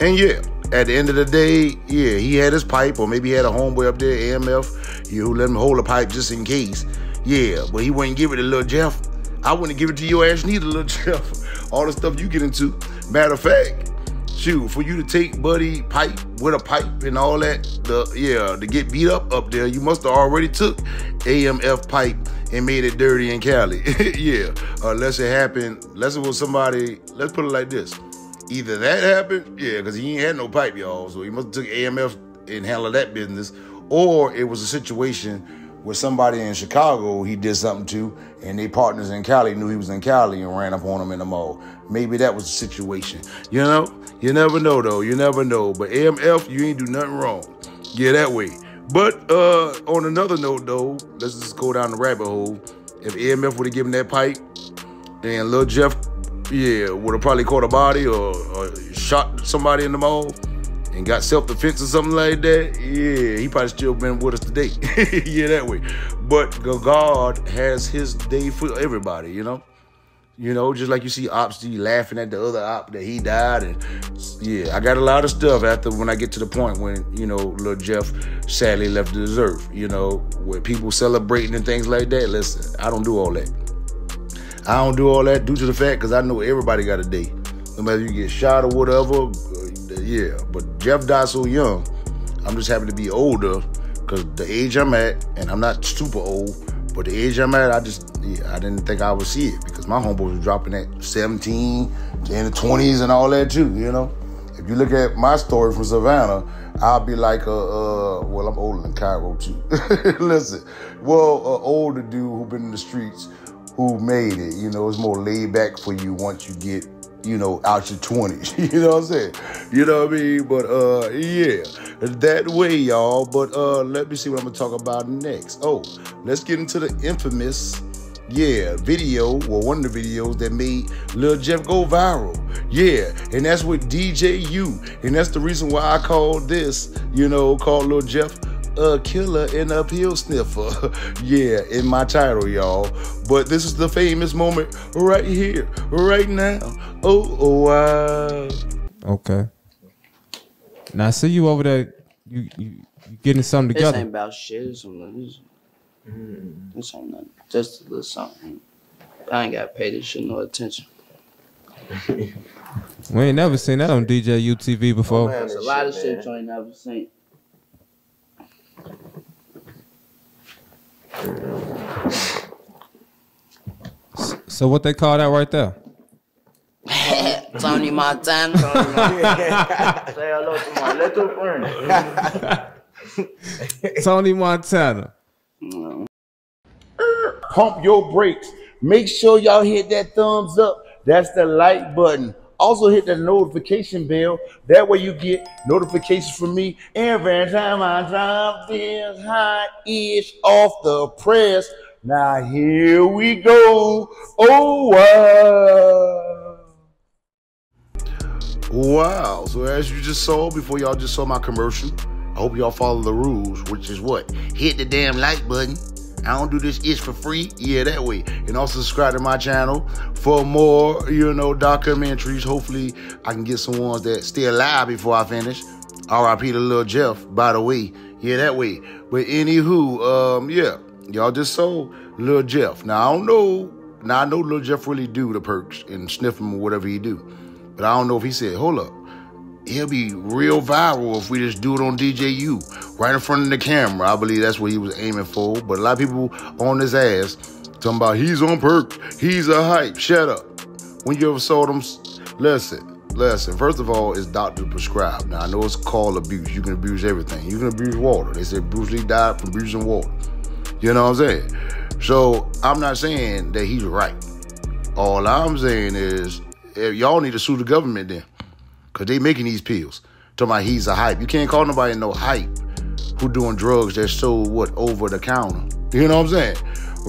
And yeah, at the end of the day, yeah, he had his pipe, or maybe he had a homeboy up there, AMF, who let him hold a pipe just in case. Yeah, but he wouldn't give it to Lil Jeff. I wouldn't give it to your ass neither, Lil Jeff. All the stuff you get into. Matter of fact, shoot, for you to take Buddy pipe with a pipe and all that, to get beat up there, you must have already took AMF pipe and made it dirty in Cali. Yeah, unless it was somebody, let's put it like this. Either that happened, yeah, because he ain't had no pipe, y'all, so he must have took AMF and handled that business, or it was a situation where somebody in Chicago he did something to, and they partners in Cali knew he was in Cali and ran up on him in the mall. Maybe that was the situation. You know? You never know, though. You never know. But AMF, you ain't do nothing wrong. Yeah, that way. But on another note, though, let's just go down the rabbit hole. If AMF would have given that pipe, then Lil Jeff, yeah, would have probably caught a body or shot somebody in the mall and got self-defense or something like that, yeah, he probably still been with us today. Yeah, that way. But God has his day for everybody, you know? You know, just like you see Ops D laughing at the other Op that he died. And yeah, I got a lot of stuff after when I get to the point when, you know, Lil Jeff sadly left this earth, you know, where people celebrating and things like that. Listen, I don't do all that. I don't do all that due to the fact because I know everybody got a day. No matter if you get shot or whatever, yeah. But Jeff died so young. I'm just happy to be older because the age I'm at, and I'm not super old, but the age I'm at, I didn't think I would see it because my homeboys were dropping at 17, in the 20s and all that too, you know? If you look at my story from Savannah, I'll be like well, I'm older than Cairo too. Listen, well, an older dude who been in the streets, who made it, you know, it's more laid back for you once you get, you know, out your 20s. You know what I'm saying? You know what I mean? But, yeah, that way, y'all. But let me see what I'm going to talk about next. Oh, let's get into the infamous, video, well, one of the videos that made Lil Jeff go viral. Yeah, and that's with DJU. And that's the reason why I called this, you know, called Lil Jeff Killa and a pill sniffer. Yeah, in my title, y'all. But this is the famous moment right here, right now. Oh, wow. Okay. Now I see you over there. You getting something together. This ain't about shit. This ain't nothing. Just a little something. I ain't got to pay this shit no attention. We ain't never seen that on djutv before. There's a lot of shit you ain't never seen. So what they call that right there? Tony Montana. Say hello to my little friend. Tony Montana. Pump your brakes. Make sure y'all hit that thumbs up. That's the like button. Also hit that notification bell. That way you get notifications from me every time I drop this hot-ish off the press. Now here we go. Oh, wow. Wow. So as you just saw, before y'all just saw my commercial, I hope y'all follow the rules, which is what? Hit the damn like button. I don't do this ish for free. Yeah, that way. And also subscribe to my channel for more, you know, documentaries. Hopefully, I can get some ones that stay alive before I finish. R.I.P. to Lil Jeff, by the way. Yeah, that way. But anywho, yeah, y'all just saw Lil Jeff. Now, I don't know. Now, I know Lil Jeff really do the perks and sniff them or whatever he do. But I don't know if he said, hold up. He'll be real viral if we just do it on DJU, right in front of the camera. I believe that's what he was aiming for. But a lot of people on his ass talking about he's on Perc, he's a hype. Shut up. When you ever saw them, listen. First of all, it's doctor prescribed. Now, I know it's called abuse. You can abuse everything. You can abuse water. They said Bruce Lee died from abusing water. You know what I'm saying? So I'm not saying that he's right. All I'm saying is y'all need to sue the government then. Because they making these pills. Talking about he's a hype. You can't call nobody no hype who doing drugs that's sold, what, over the counter. You know what I'm saying?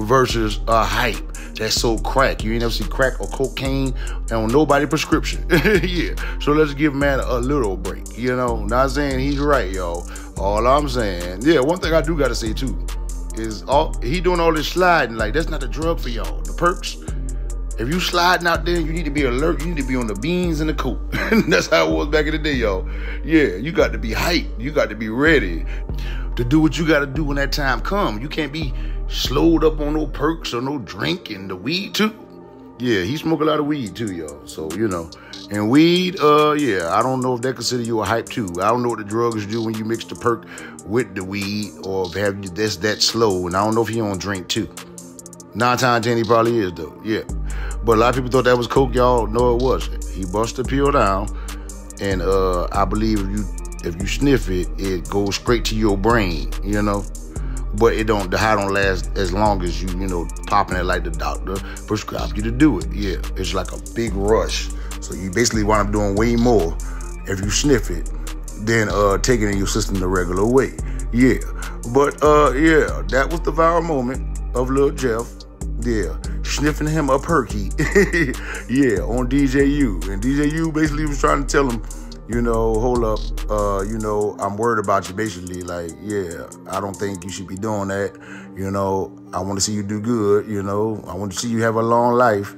Versus a hype that's sold crack. You ain't never see crack or cocaine on nobody's prescription. Yeah. So let's give man a little break. You know, not saying he's right, y'all. All I'm saying, yeah, one thing I do got to say, too, is he doing all this sliding. Like, that's not the drug for y'all. The perks. If you sliding out there, you need to be alert. You need to be on the beans and the coat. That's how it was back in the day, y'all. Yeah, you got to be hyped. You got to be ready to do what you got to do when that time comes. You can't be slowed up on no perks or no drink and the weed, too. Yeah, he smoke a lot of weed, too, y'all. So, you know. And weed, yeah, I don't know if they consider you a hype, too. I don't know what the drugs do when you mix the perk with the weed or if have that's that slow. And I don't know if he on drink, too. 9 times out of 10, he probably is, though. Yeah. But a lot of people thought that was coke. Y'all know it wasn't. He bust the pill down, and I believe if you sniff it, it goes straight to your brain, you know. But it don't. The high don't last as long as you know, popping it like the doctor prescribed you to do it. Yeah, it's like a big rush. So you basically wind up doing way more if you sniff it than taking it in your system the regular way. Yeah. But yeah, that was the viral moment of Lil Jeff. Yeah, sniffing him a perky. Yeah, on DJU. And DJU basically was trying to tell him, you know, hold up, you know, I'm worried about you, basically. Like, yeah, I don't think you should be doing that. You know, I want to see you do good, you know. I want to see you have a long life.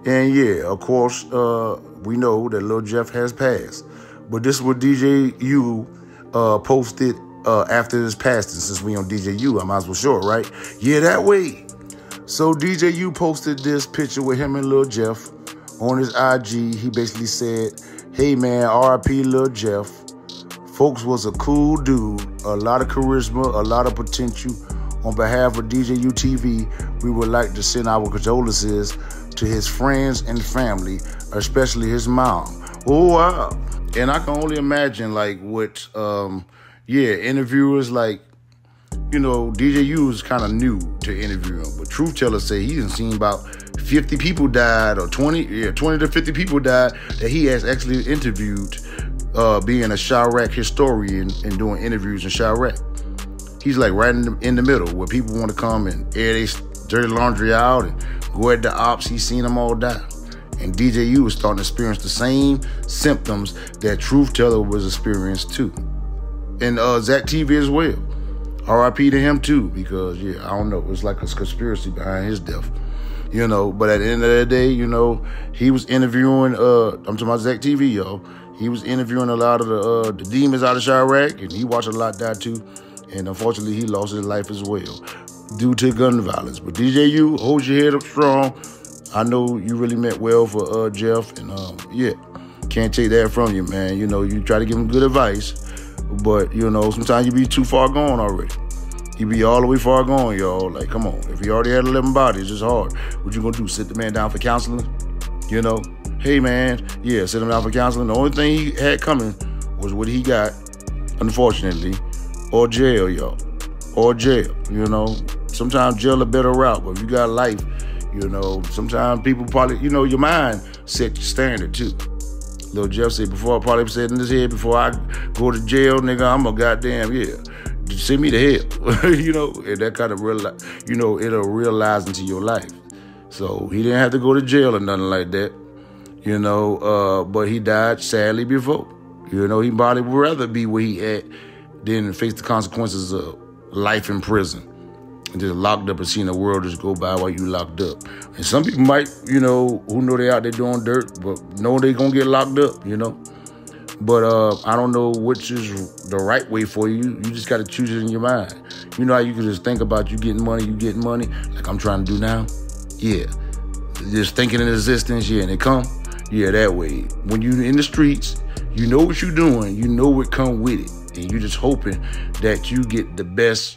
And yeah, of course, we know that Lil Jeff has passed. But this is what DJU posted after his passing. Since we on DJU, I might as well show it, right? Yeah, that way. So DJU posted this picture with him and Lil Jeff on his IG. He basically said, hey man, R.I.P. Lil Jeff. Folks was a cool dude, a lot of charisma, a lot of potential. On behalf of djutv, we would like to send our condolences to his friends and family, especially his mom. Oh, wow. And I can only imagine like what, yeah, interviewers like, you know, DJU is kind of new to interviewing, but truth tellers say he done seen about 50 people died or 20 to 50 people died that he has actually interviewed, being a Chirac historian and doing interviews in Chirac. He's like right in the middle where people want to come and air their dirty laundry out and go at the ops. He's seen them all die. And DJU is starting to experience the same symptoms that Truth Teller was experienced too. And Zach TV as well. R.I.P. to him too, because yeah, I don't know, it's like a conspiracy behind his death, you know. But at the end of the day, you know, he was interviewing. I'm talking about Zach TV, y'all. He was interviewing a lot of the demons out of Chirac, and he watched a lot die too. And unfortunately, he lost his life as well due to gun violence. But DJU, hold your head up strong. I know you really meant well for Jeff, and yeah, can't take that from you, man. You know, you try to give him good advice. But, you know, sometimes you be too far gone already. You be all the way far gone, y'all. Like, come on. If he already had 11 bodies, it's hard. What you gonna do, sit the man down for counseling? You know? Hey, man. Yeah, sit him down for counseling. The only thing he had coming was what he got, unfortunately. Or jail, y'all. Or jail, you know? Sometimes jail a better route, but if you got life, you know, sometimes people probably, you know, your mind set your standard, too. Lil Jeff said, before I probably said in his head, before I go to jail, nigga, I'm a goddamn, yeah. Send me to hell, you know, and that kind of it'll realize into your life. So he didn't have to go to jail or nothing like that, you know, but he died sadly before. You know, he probably would rather be where he at than face the consequences of life in prison and just locked up and seeing the world just go by while you locked up. And some people might, you know, who know they out there doing dirt, but know they gonna get locked up, you know. But I don't know which is the right way for you. You just got to choose it in your mind. You know how you can just think about you getting money, like I'm trying to do now? Yeah. Just thinking in existence, yeah, and it come. Yeah, that way. When you in the streets, you know what you're doing. You know what come with it. And you're just hoping that you get the best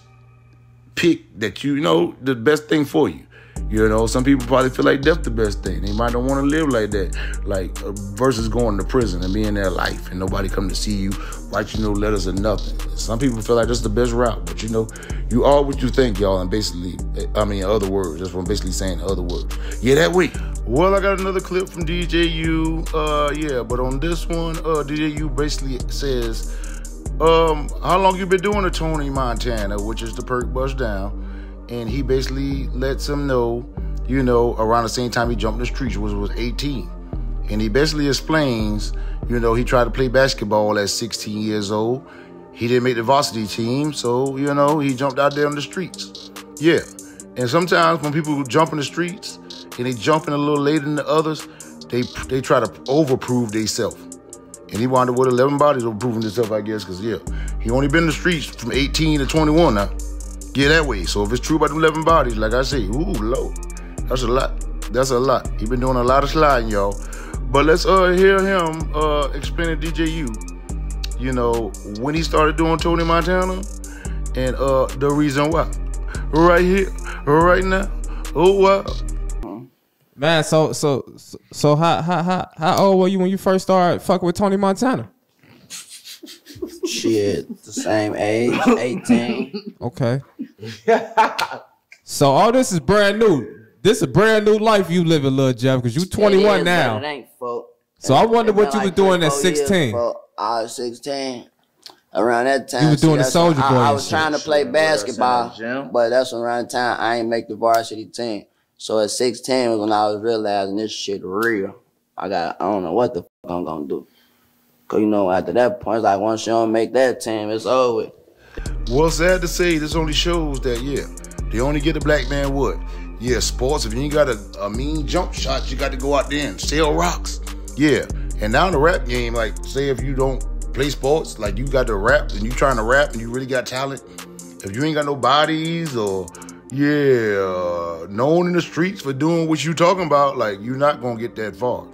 pick that you know, the best thing for you. You know, some people probably feel like death the best thing. They might don't want to live like that, like versus going to prison and being there life and nobody come to see you, write you no letters or nothing. Some people feel like that's the best route, but you know, you are what you think, y'all. And basically, I mean, other words. That's what I'm basically saying. Other words. Yeah, that way. Well, I got another clip from DJU. Yeah, but on this one, DJU basically says, how long you been doing the Tony Montana, which is the Perc bust down. And he basically lets him know, you know, around the same time he jumped in the streets, which was 18. And he basically explains, you know, he tried to play basketball at 16 years old. He didn't make the varsity team, so, you know, he jumped out there on the streets. Yeah. And sometimes when people jump in the streets and they jump in a little later than the others, they try to overprove themselves. And he wound up with 11 bodies overproving himself, I guess, because, yeah, he only been in the streets from 18 to 21 now. Yeah, that way. So if it's true about the 11 bodies, like I say, ooh, Lord, that's a lot. That's a lot. He been doing a lot of sliding, y'all. But let's hear him explaining DJU, you know, when he started doing Tony Montana and the reason why. Right here, right now. Oh, wow. Man, so how old were you when you first started fucking with Tony Montana? Shit, the same age, 18. Okay. So all this is brand new. This is a brand new life you living, Lil Jeff, because you 21 now. It ain't, folk. So I wonder what you was doing at 16. I was 16. Around that time, you was doing the Soldier Boy. I was trying to play basketball, but that's around the time I ain't make the varsity team. So at 16 was when I was realizing this shit real. I don't know what the fuck I'm gonna do. Cause you know, after that point, it's like once you don't make that team, it's over. Well, sad to say, this only shows that, yeah, they only get a black man what? Yeah, sports, if you ain't got a mean jump shot, you got to go out there and sell rocks. Yeah, and now in the rap game, like, say if you don't play sports, like you got to rap and you trying to rap and you really got talent, if you ain't got no bodies or, yeah, known in the streets for doing what you talking about, like, you're not going to get that far.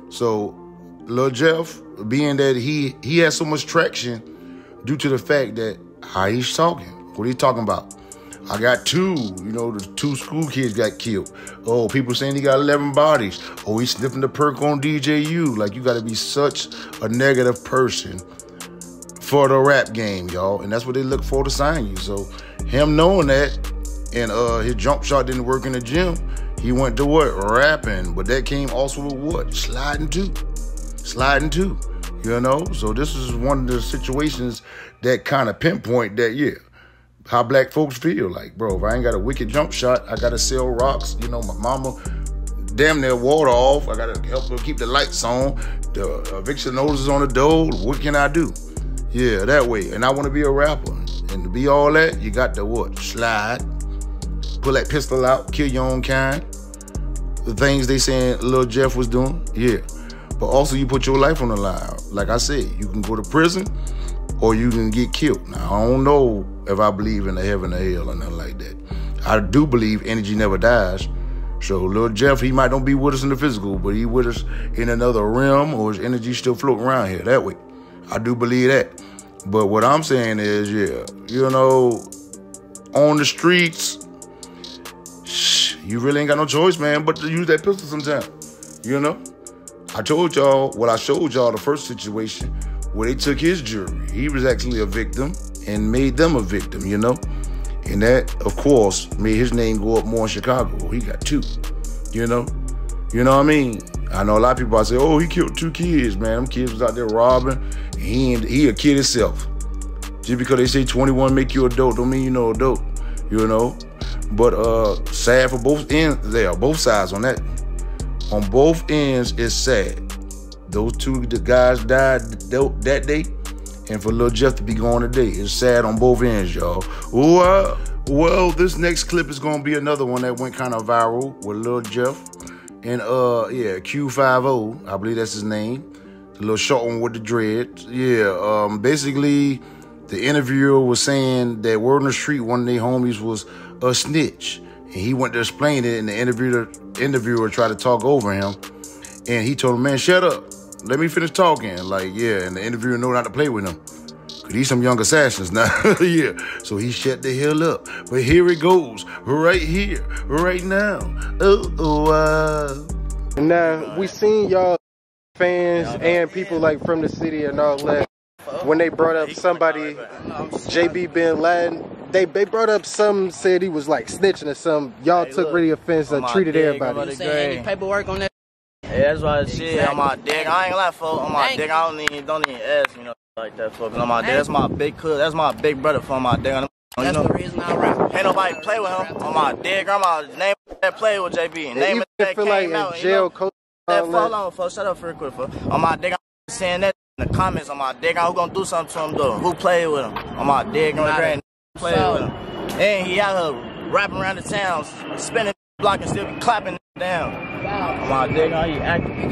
So, Lil Jeff, being that he has so much traction due to the fact that how he's talking, what he's talking about. I got two, you know, the 2 school kids got killed. Oh, people saying he got 11 bodies. Oh, he's sniffing the perk on DJU. Like, you got to be such a negative person for the rap game, y'all. And that's what they look for to sign you. So him knowing that and his jump shot didn't work in the gym, he went to what? Rapping. But that came also with what? Sliding too. You know? So this is one of the situations that kind of pinpoint that, yeah, how black folks feel. Like, bro, if I ain't got a wicked jump shot, I got to sell rocks. You know, my mama damn near water off. I got to help her keep the lights on. The eviction notice on the door. What can I do? Yeah, that way. And I want to be a rapper. And to be all that, you got to what? Slide. Pull that pistol out. Kill your own kind. The things they saying Lil Jeff was doing. Yeah. But also you put your life on the line. Like I said, you can go to prison or you can get killed. Now, I don't know if I believe in the heaven or hell or nothing like that. I do believe energy never dies. So Lil Jeff, he might not be with us in the physical, but he with us in another realm, or his energy still floating around here that way. I do believe that. But what I'm saying is, yeah, you know, on the streets, you really ain't got no choice, man, but to use that pistol sometimes, you know? I told y'all, I showed y'all the first situation where they took his jury. He was actually a victim and made them a victim, you know? And that, of course, made his name go up more in Chicago. He got 2, you know? You know what I mean? I know a lot of people say, oh, he killed 2 kids, man. Them kids was out there robbing. He a kid himself. Just because they say 21 make you adult don't mean you know adult, you know. But sad for both ends there, both sides on that. On both ends, it's sad. Those 2 guys died that day, and for Lil Jeff to be gone today, it's sad on both ends, y'all. Well, this next clip is gonna be another one that went kind of viral with Lil Jeff and Q50, I believe that's his name, the little short one with the dreads. Yeah, basically, the interviewer was saying that word on the street, one of their homies was a snitch, and he went to explain it, and the interviewer tried to talk over him, and he told him, man, shut up. Let me finish talking. Like, yeah, and the interviewer know not to play with him. Cause he's some young assassins now. Yeah. So he shut the hell up. But here it goes. Right here. Right now. And now we seen y'all fans and people like from the city and all that. When they brought up somebody, JB Bin Laden, they brought up some said he was like snitching or something. Y'all took really offense and treated everybody. Any paperwork on that? Yeah, that's why shit on my dick. I ain't gonna lie, folks. On my dick, I don't even ask, you know, like that, folks. On my dick, that's my big cousin. That's my big brother for my dick. That's the reason I rap. Ain't nobody play with him. On my dick, grandma name that play with JB. Name that feel came like out. Jail, You know? That fall on, folks. Shut up real quick, folks. On my dick, I'm saying that in the comments. On my dick, who gonna do something to him though? Who played with him? On my dick, grandma played with him. And he out here rapping around the town, spinning block and still be clapping down. On my dick, he acting.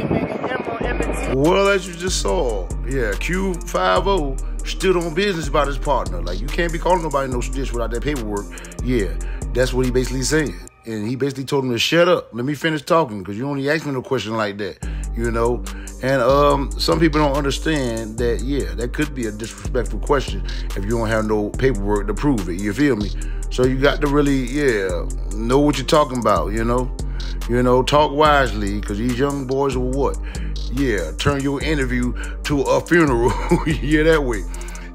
Well, as you just saw, yeah, Q50 stood on business about his partner. Like, you can't be calling nobody no snitch without that paperwork. Yeah, that's what he basically said. And he basically told him to shut up. Let me finish talking, because you only asked me no question like that, you know? And some people don't understand that, yeah, that could be a disrespectful question if you don't have no paperwork to prove it, you feel me? So you got to really, yeah, know what you're talking about, you know? You know, talk wisely, because these young boys will what? Yeah, turn your interview to a funeral. Yeah, that way.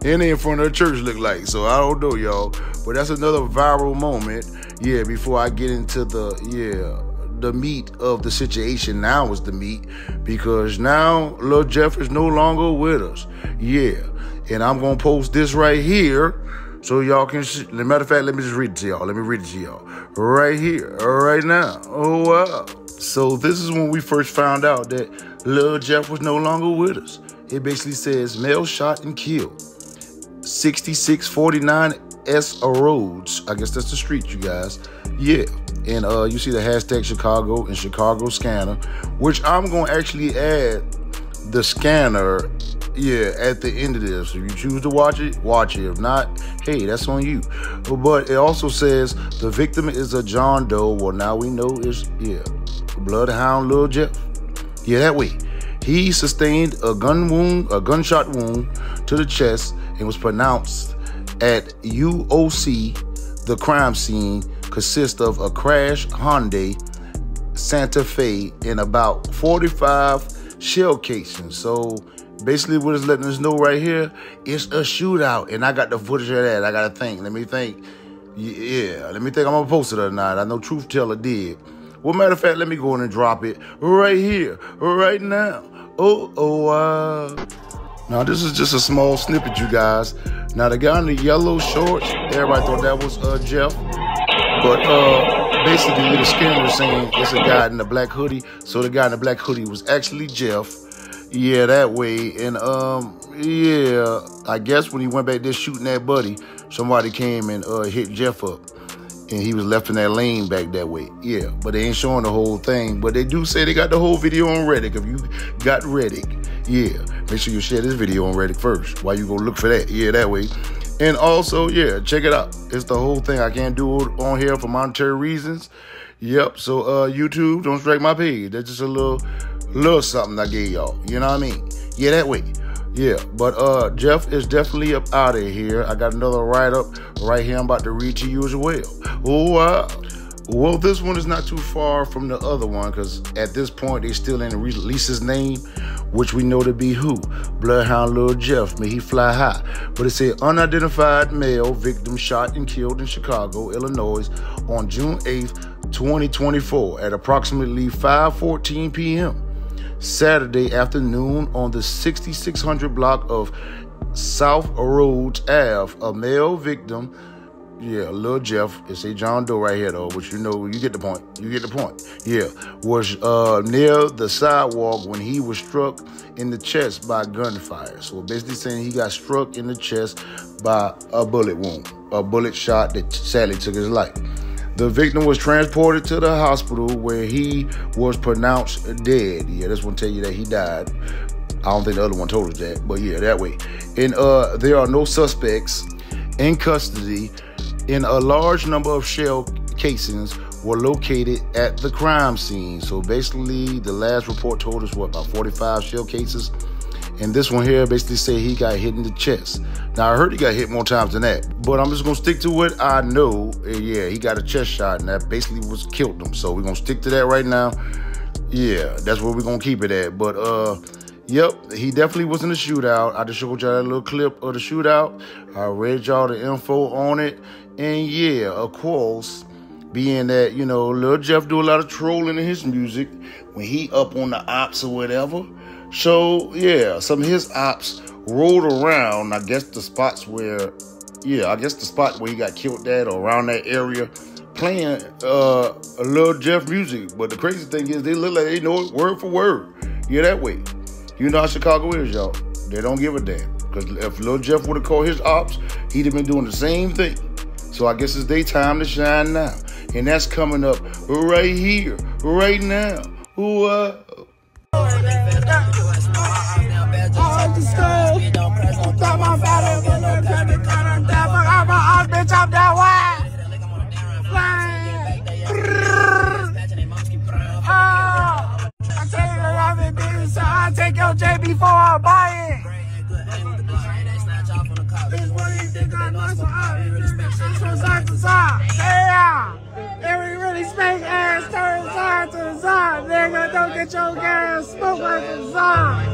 And in front of the church look like. So I don't know, y'all. But that's another viral moment. Yeah, before I get into the meat of the situation. Now is the meat. Because now Lil Jeff is no longer with us. Yeah. And I'm going to post this right here. So y'all can see. As a matter of fact, let me just read it to y'all. Let me read it to y'all. Right here. Right now. Oh, wow. So this is when we first found out that Lil Jeff was no longer with us. It basically says, male shot and killed. 6649 S Roads. I guess that's the street, you guys. Yeah. And you see the hashtag Chicago and Chicago scanner, which I'm going to actually add the scanner, yeah, at the end of this. If you choose to watch it, watch it. If not, hey, that's on you. But it also says the victim is a John Doe. Well, now we know it's, yeah, Bloodhound Lil Jeff. Yeah, that way. He sustained a gunshot wound to the chest and was pronounced at UOC. The crime scene consists of a crashed Hyundai Santa Fe and about 45 shell casings. So basically what it's letting us know right here, it's a shootout. And I got the footage of that. I got to think. Let me think. Yeah, let me think. I'm going to post it or not. I know Truth Teller did. Well, matter of fact, let me go in and drop it right here, right now. Now, this is just a small snippet, you guys. Now, the guy in the yellow shorts, everybody thought that was Jeff. But basically, the scanner was saying it's a guy in the black hoodie. So the guy in the black hoodie was actually Jeff. Yeah, that way. And, yeah, I guess when he went back there shooting that buddy, somebody came and hit Jeff up. And he was left in that lane back that way. Yeah, but they ain't showing the whole thing. But they do say they got the whole video on Reddit. If you got Reddit, yeah, make sure you share this video on Reddit first while you go look for that. Yeah, that way. And also, yeah, check it out. It's the whole thing. I can't do it on here for monetary reasons. Yep, so YouTube, don't strike my page. That's just a little something I gave y'all. You know what I mean? Yeah, that way. Yeah, but Jeff is definitely up out of here. I got another write-up right here I'm about to read to you as well. Oh, wow. Well, this one is not too far from the other one because at this point, they still didn't release his name, which we know to be who? Bloodhound Lil Jeff. May he fly high. But it said, unidentified male victim shot and killed in Chicago, Illinois on June 8th, 2024 at approximately 5:14 p.m. Saturday afternoon on the 6600 block of South Roads Ave. A male victim, Lil Jeff, it's a John Doe right here though, but you know, you get the point. You get the point. Yeah, was near the sidewalk when he was struck in the chest by gunfire. So basically saying he got struck in the chest by a bullet wound, a bullet shot that sadly took his life. The victim was transported to the hospital where he was pronounced dead. Yeah, this one tell you that he died. I don't think the other one told us that, but yeah, that way. And there are no suspects in custody, and a large number of shell casings were located at the crime scene. So basically, the last report told us, what, about 45 shell cases? And this one here basically said he got hit in the chest. Now, I heard he got hit more times than that, but I'm just gonna stick to what I know. Yeah, he got a chest shot, and that basically was killed him. So we're gonna stick to that right now. Yeah, that's where we're gonna keep it at. But yep, he definitely was in the shootout. I just showed y'all that little clip of the shootout. I read y'all the info on it. And yeah, of course, being that, you know, Lil Jeff do a lot of trolling in his music when he up on the ops or whatever. So yeah, some of his ops rolled around, I guess the spots where, I guess the spot where he got killed at or around that area, playing Lil Jeff music. But the crazy thing is they look like they know it word for word. Yeah, that way. You know how Chicago is, y'all. They don't give a damn. Because if Lil Jeff would have called his ops, he'd have been doing the same thing. So I guess it's their time to shine now. And that's coming up right here, right now. I take your J before I buy it. This what you think I know, so from side to side. Yeah. Every really spank ass turn side to the side, nigga. Don't get your gas smoked like the side.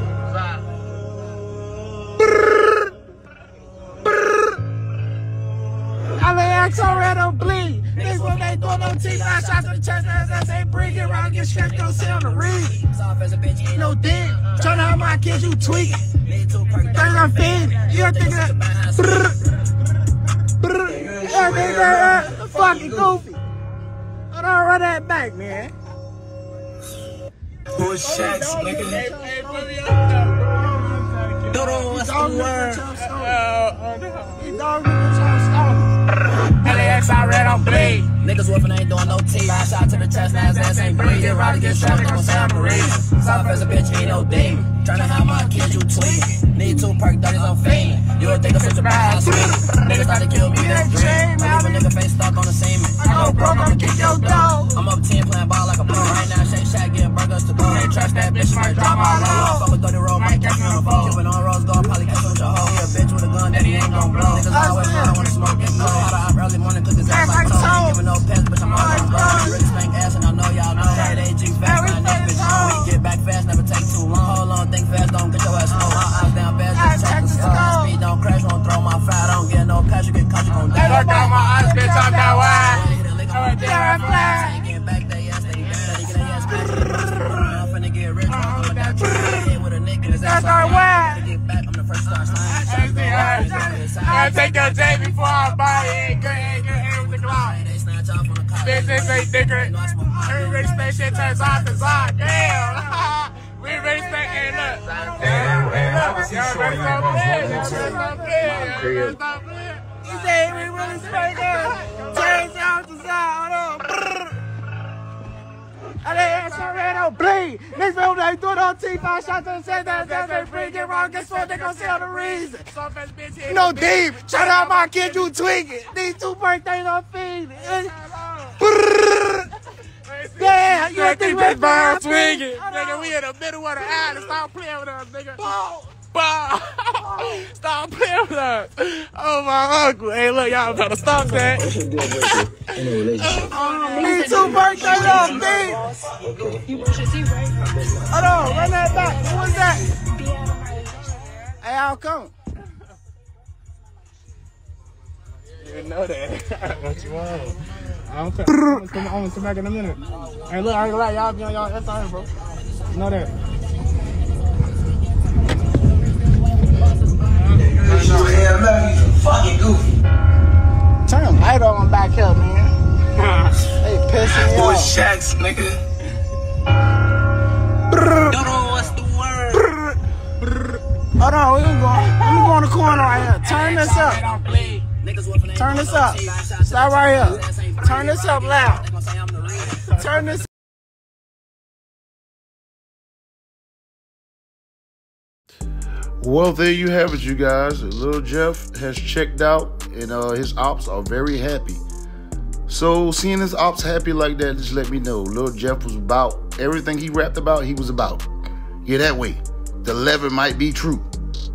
LAX already don't bleed. Niggas when they throw no teeth, I shot to the chest, as they bring it around, get strapped, don't sit on the reed. No dick, tryna have my kids, you tweaking. Things I'm feeding, you don't think that. Fucking goofy. I don't run that back, man. Who is Shaq's nigga? Dodo, what's the word? He dog with the LAX, I read on bleed. Niggas whipping ain't doing no tea. I shot to the chest, ass ain't breathe. Get right to get strapped, don't say I'm Marie. South as a bitch, ain't no demon. Tryna have my kids, you tweaking. Need 2 perk 30s, I'm fiending. You would think I'm such a bad sweet. Niggas try to kill me, that's dream. I leave a nigga face stuck on the semen. I go broke, I'ma kick your dough. I'm up 10 playing ball like a pro. Right now, Shake Shack getting burgers to go. Can't trust that bitch, might drop my low. Fuck with 30 roll, might catch me on the phone. Keeping on Rose Gold, probably catch on your hoe. He a bitch with a gun that he ain't gon' blow. Niggas always wanna smoke and blow. How to up early morning, cause his ass like so. Ain't giving no pets, bitch, I'm all on blow. Really spank ass, and I know y'all know. That AG fast, man, that bitch know. We get back fast, never take too long. Hold on, think fast, don't get your ass slow. Eyes down fast, just check the star. Speed don't crash, won't throw my fat. I don't get no cash, you get caught, you gon' die. Look down my eyes, bitch, I'm that wide. Alright, there I fly. Get back, they ass, they bad. They get their ass crazy. I'm finna get rich, I'm going down to with a nigga. That's our way. Get back, I'm the first star. I take your J before I buy it. Good with the clock. Bitch, ain't thicker. Everybody say shit turns off to side. Damn. We really say, hey, look. Y'all ready to stop it? He said we really say that. Turns out to side. I don't bleed. Next time they do no teeth, I shot to the set that they bring it wrong. Guess what? They gon' sell the reason. No deep. Shut out my kid, you tweaking. These 2 birthdays I'm feeding. Yeah, you think we bomb swinging. Nigga, we in the middle of the island. Stop playing with us, nigga. Ball. Stop playing with us. Oh, my uncle. Hey, look, y'all better stop that. These 2 birthdays off, dude. Hold on, run that back. Who was that? Hey, how come? You didn't know that. What you want? I'm gonna come back in a minute. Hey, look, I ain't gonna lie, y'all be on y'all. That's all right, bro. You know that. X, nigga. Don't know what's the word. Hold on, we gonna go. Let me go on the corner right here. Turn this up. Turn this up. Stop right here. Turn this up loud. Turn this. Well, there you have it, you guys. Lil Jeff has checked out, and his ops are very happy. So, seeing his ops happy like that, just let me know. Lil Jeff was about everything he rapped about, he was about. Yeah, that way. The 11 might be true.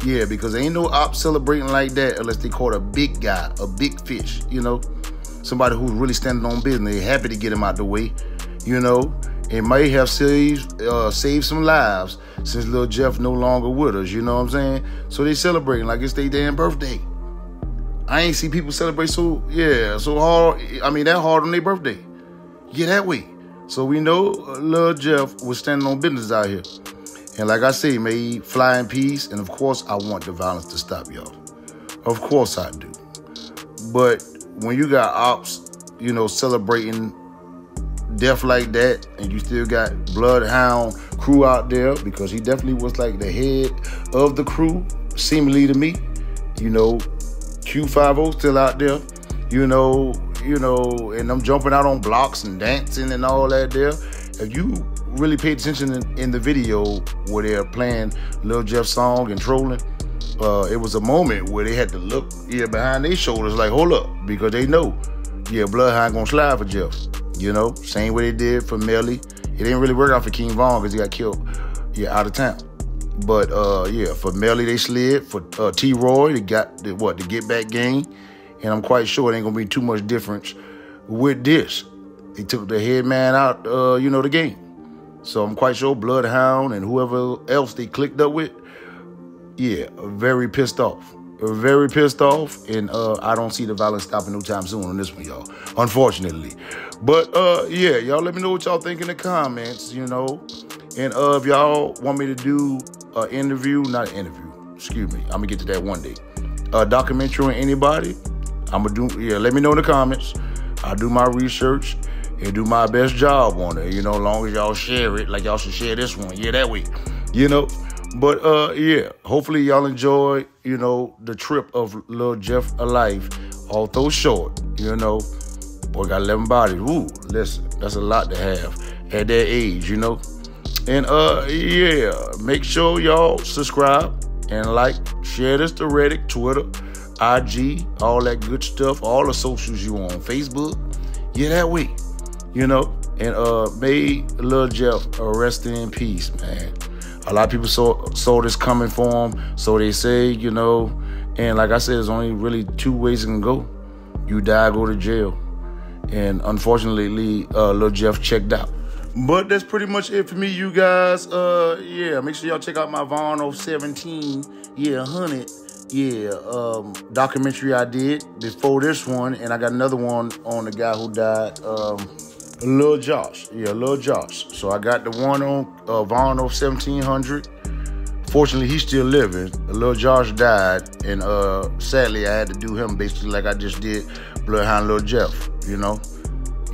Yeah, because ain't no ops celebrating like that unless they caught a big guy, a big fish, you know? Somebody who's really standing on business. They're happy to get him out the way, you know? And might have saved some lives since Lil Jeff no longer with us, you know what I'm saying? So they celebrating like it's their damn birthday. I ain't see people celebrate so hard. I mean, that hard on their birthday. Yeah, that way. So we know Lil Jeff was standing on business out here. And like I say, may he fly in peace. And of course, I want the violence to stop, y'all. Of course I do. But when you got ops, you know, celebrating death like that, and you still got Bloodhound crew out there, because he definitely was like the head of the crew, seemingly to me. You know, Q50 still out there, you know, and I'm jumping out on blocks and dancing and all that there. If you really paid attention in the video where they're playing Lil Jeff's song and trolling, it was a moment where they had to look behind their shoulders like, hold up, because they know, Bloodhound gonna slide for Jeff. You know, same way they did for Melly. It didn't really work out for King Von because he got killed, out of town. But, for Melly, they slid. For T-Roy, they got the get back game. And I'm quite sure it ain't going to be too much difference with this. They took the head man out, the game. So I'm quite sure Bloodhound and whoever else they clicked up with, very pissed off. Very pissed off, and I don't see the violence stopping no time soon on this one, y'all, unfortunately. But, y'all let me know what y'all think in the comments, you know. And if y'all want me to do an interview, not an interview, excuse me, I'm going to get to that one day. A documentary on anybody, I'm going to do, let me know in the comments. I'll do my research and do my best job on it, you know, as long as y'all share it, like y'all should share this one, that way, you know. But, hopefully y'all enjoy, you know, the trip of Lil Jeff alive, although short, you know. Boy got 11 bodies. Ooh, listen, that's a lot to have at that age, you know. And, make sure y'all subscribe and like, share this to Reddit, Twitter, IG, all that good stuff, all the socials you on, Facebook. That way, you know. And may Lil Jeff rest in peace, man. A lot of people saw this coming for him, so they say, you know. And like I said, there's only really two ways it can go. You die, go to jail. And unfortunately, Lil Jeff checked out. But that's pretty much it for me, you guys. Make sure y'all check out my Von 017, 100, documentary I did before this one. And I got another one on the guy who died, Lil Josh. Lil Josh. So I got the one on Von 1700. Fortunately, he's still living. Lil Josh died, and sadly, I had to do him basically like I just did Bloodhound Lil Jeff, you know.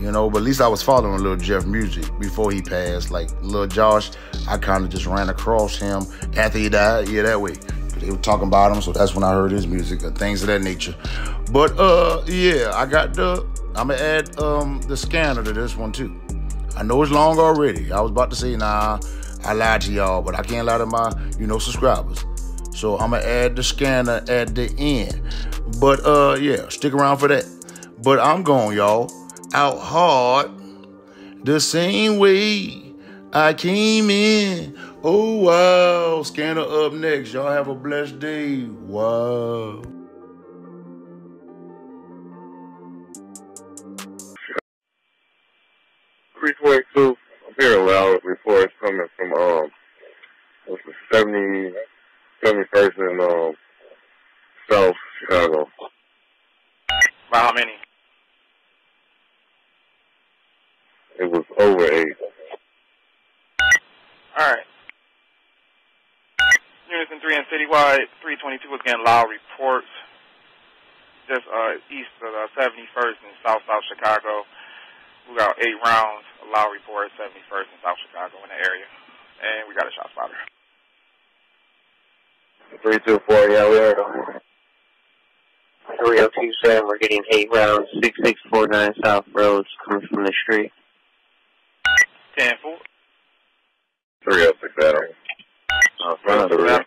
But at least I was following Lil Jeff music before he passed. Like Lil Josh, I kind of just ran across him after he died. That way. They were talking about him, so that's when I heard his music and things of that nature. But I got I'm gonna add the scanner to this one too. I know it's long already. I was about to say, nah, I lied to y'all, but I can't lie to my, subscribers. So I'm gonna add the scanner at the end. But stick around for that. But I'm going, y'all, out hard the same way I came in. Oh wow, scanner up next. Y'all have a blessed day. Wow. I'm hearing loud reports coming from 71st and South Chicago. By how many? It was over 8. Alright. Unison 3 and Citywide 322 was getting loud reports just east of 71st and South Chicago. We got 8 rounds loud report 71st in South Chicago in the area. And we got a shot spotter. 324, yeah, we heard him. 3027, we're getting 8 rounds, 6649 South Roads, coming from the street. 10-4. 306 Adam. Front of the room.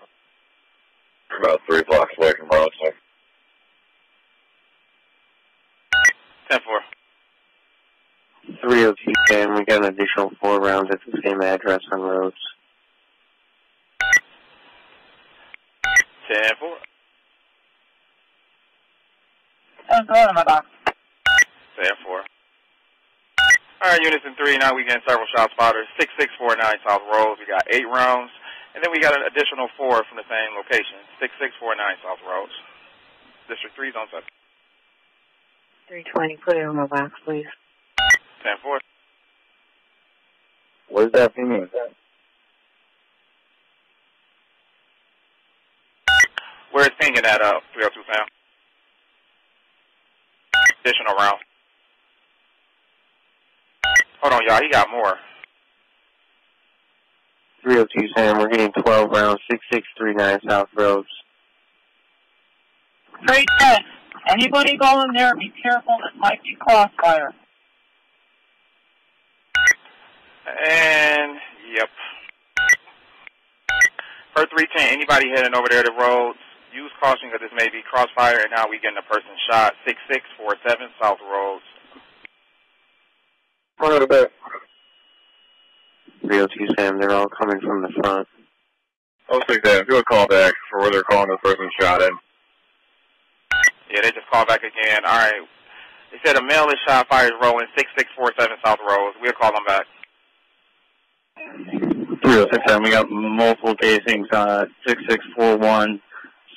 About 3 blocks away from Broadway. 10-4. 30210, we got an additional 4 rounds at the same address on roads. 10-4. Go on, my box. 10-4. All right, units in 3. Now we getting several shot spotters. 6649 South Roads. We got 8 rounds. And then we got an additional 4 from the same location. 6649 South Roads. District 3 zone 7. 320, put it on my box, please. 10-4. What does that mean? Where's pinging at 302 Sam? Additional round. Hold on, y'all. He got more. 302 Sam, we're getting 12 rounds, 6639 South Roads. 310, anybody go in there, be careful, it might be crossfire. And, yep. Per 310, anybody heading over there to roads, use caution because this may be crossfire, and now we getting a person shot. 6647 South Roads. Front of the back. 302 Sam, they're all coming from the front. 06 Adam, do a call back for where they're calling this person shot in. Yeah, they just called back again. All right. They said a male is shot, fire is rolling, 6647 South Roads. We'll call them back. 306 Sam, we got multiple casings on 6641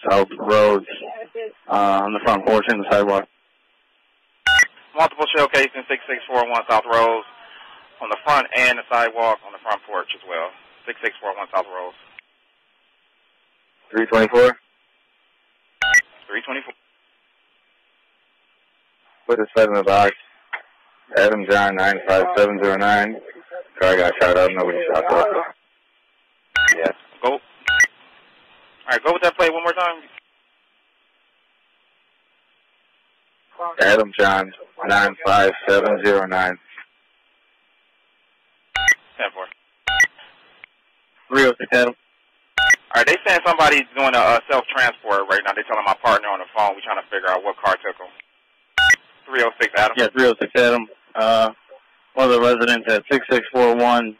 South Roads on the front porch and the sidewalk. Multiple shell casings, 6641 South Roads on the front and the sidewalk on the front porch as well. 6641 South Roads. 324? 324. Put the 7 in the box. Adam John 95709. Car got shot up, nobody shot up. Yes. Go. All right, go with that play one more time. Adam John 95709. 10-4. 306 Adam. All right, they saying somebody's doing a self-transport right now. They telling my partner on the phone. We trying to figure out what car took them. 306 Adam. Yeah, 306 Adam. One of the residents at 6641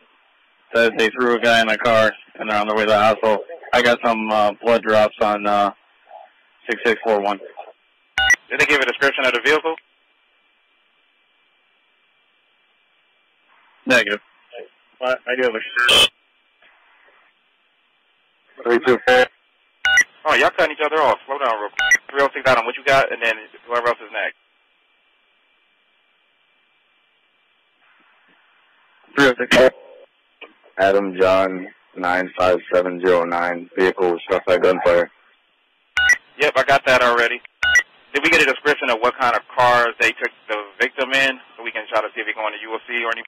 says they threw a guy in the car and they're on their way to the hospital. I got some blood drops on 6641. Did they give a description of the vehicle? Negative. I do have a 324. Oh, y'all cutting each other off. Slow down real quick. 306 Adam, what you got? And then whoever else is next. 306. Adam John 95709. Vehicle was struck by gunfire. Yep, I got that already. Did we get a description of what kind of cars they took the victim in so we can try to see if he's going to UFC or anything?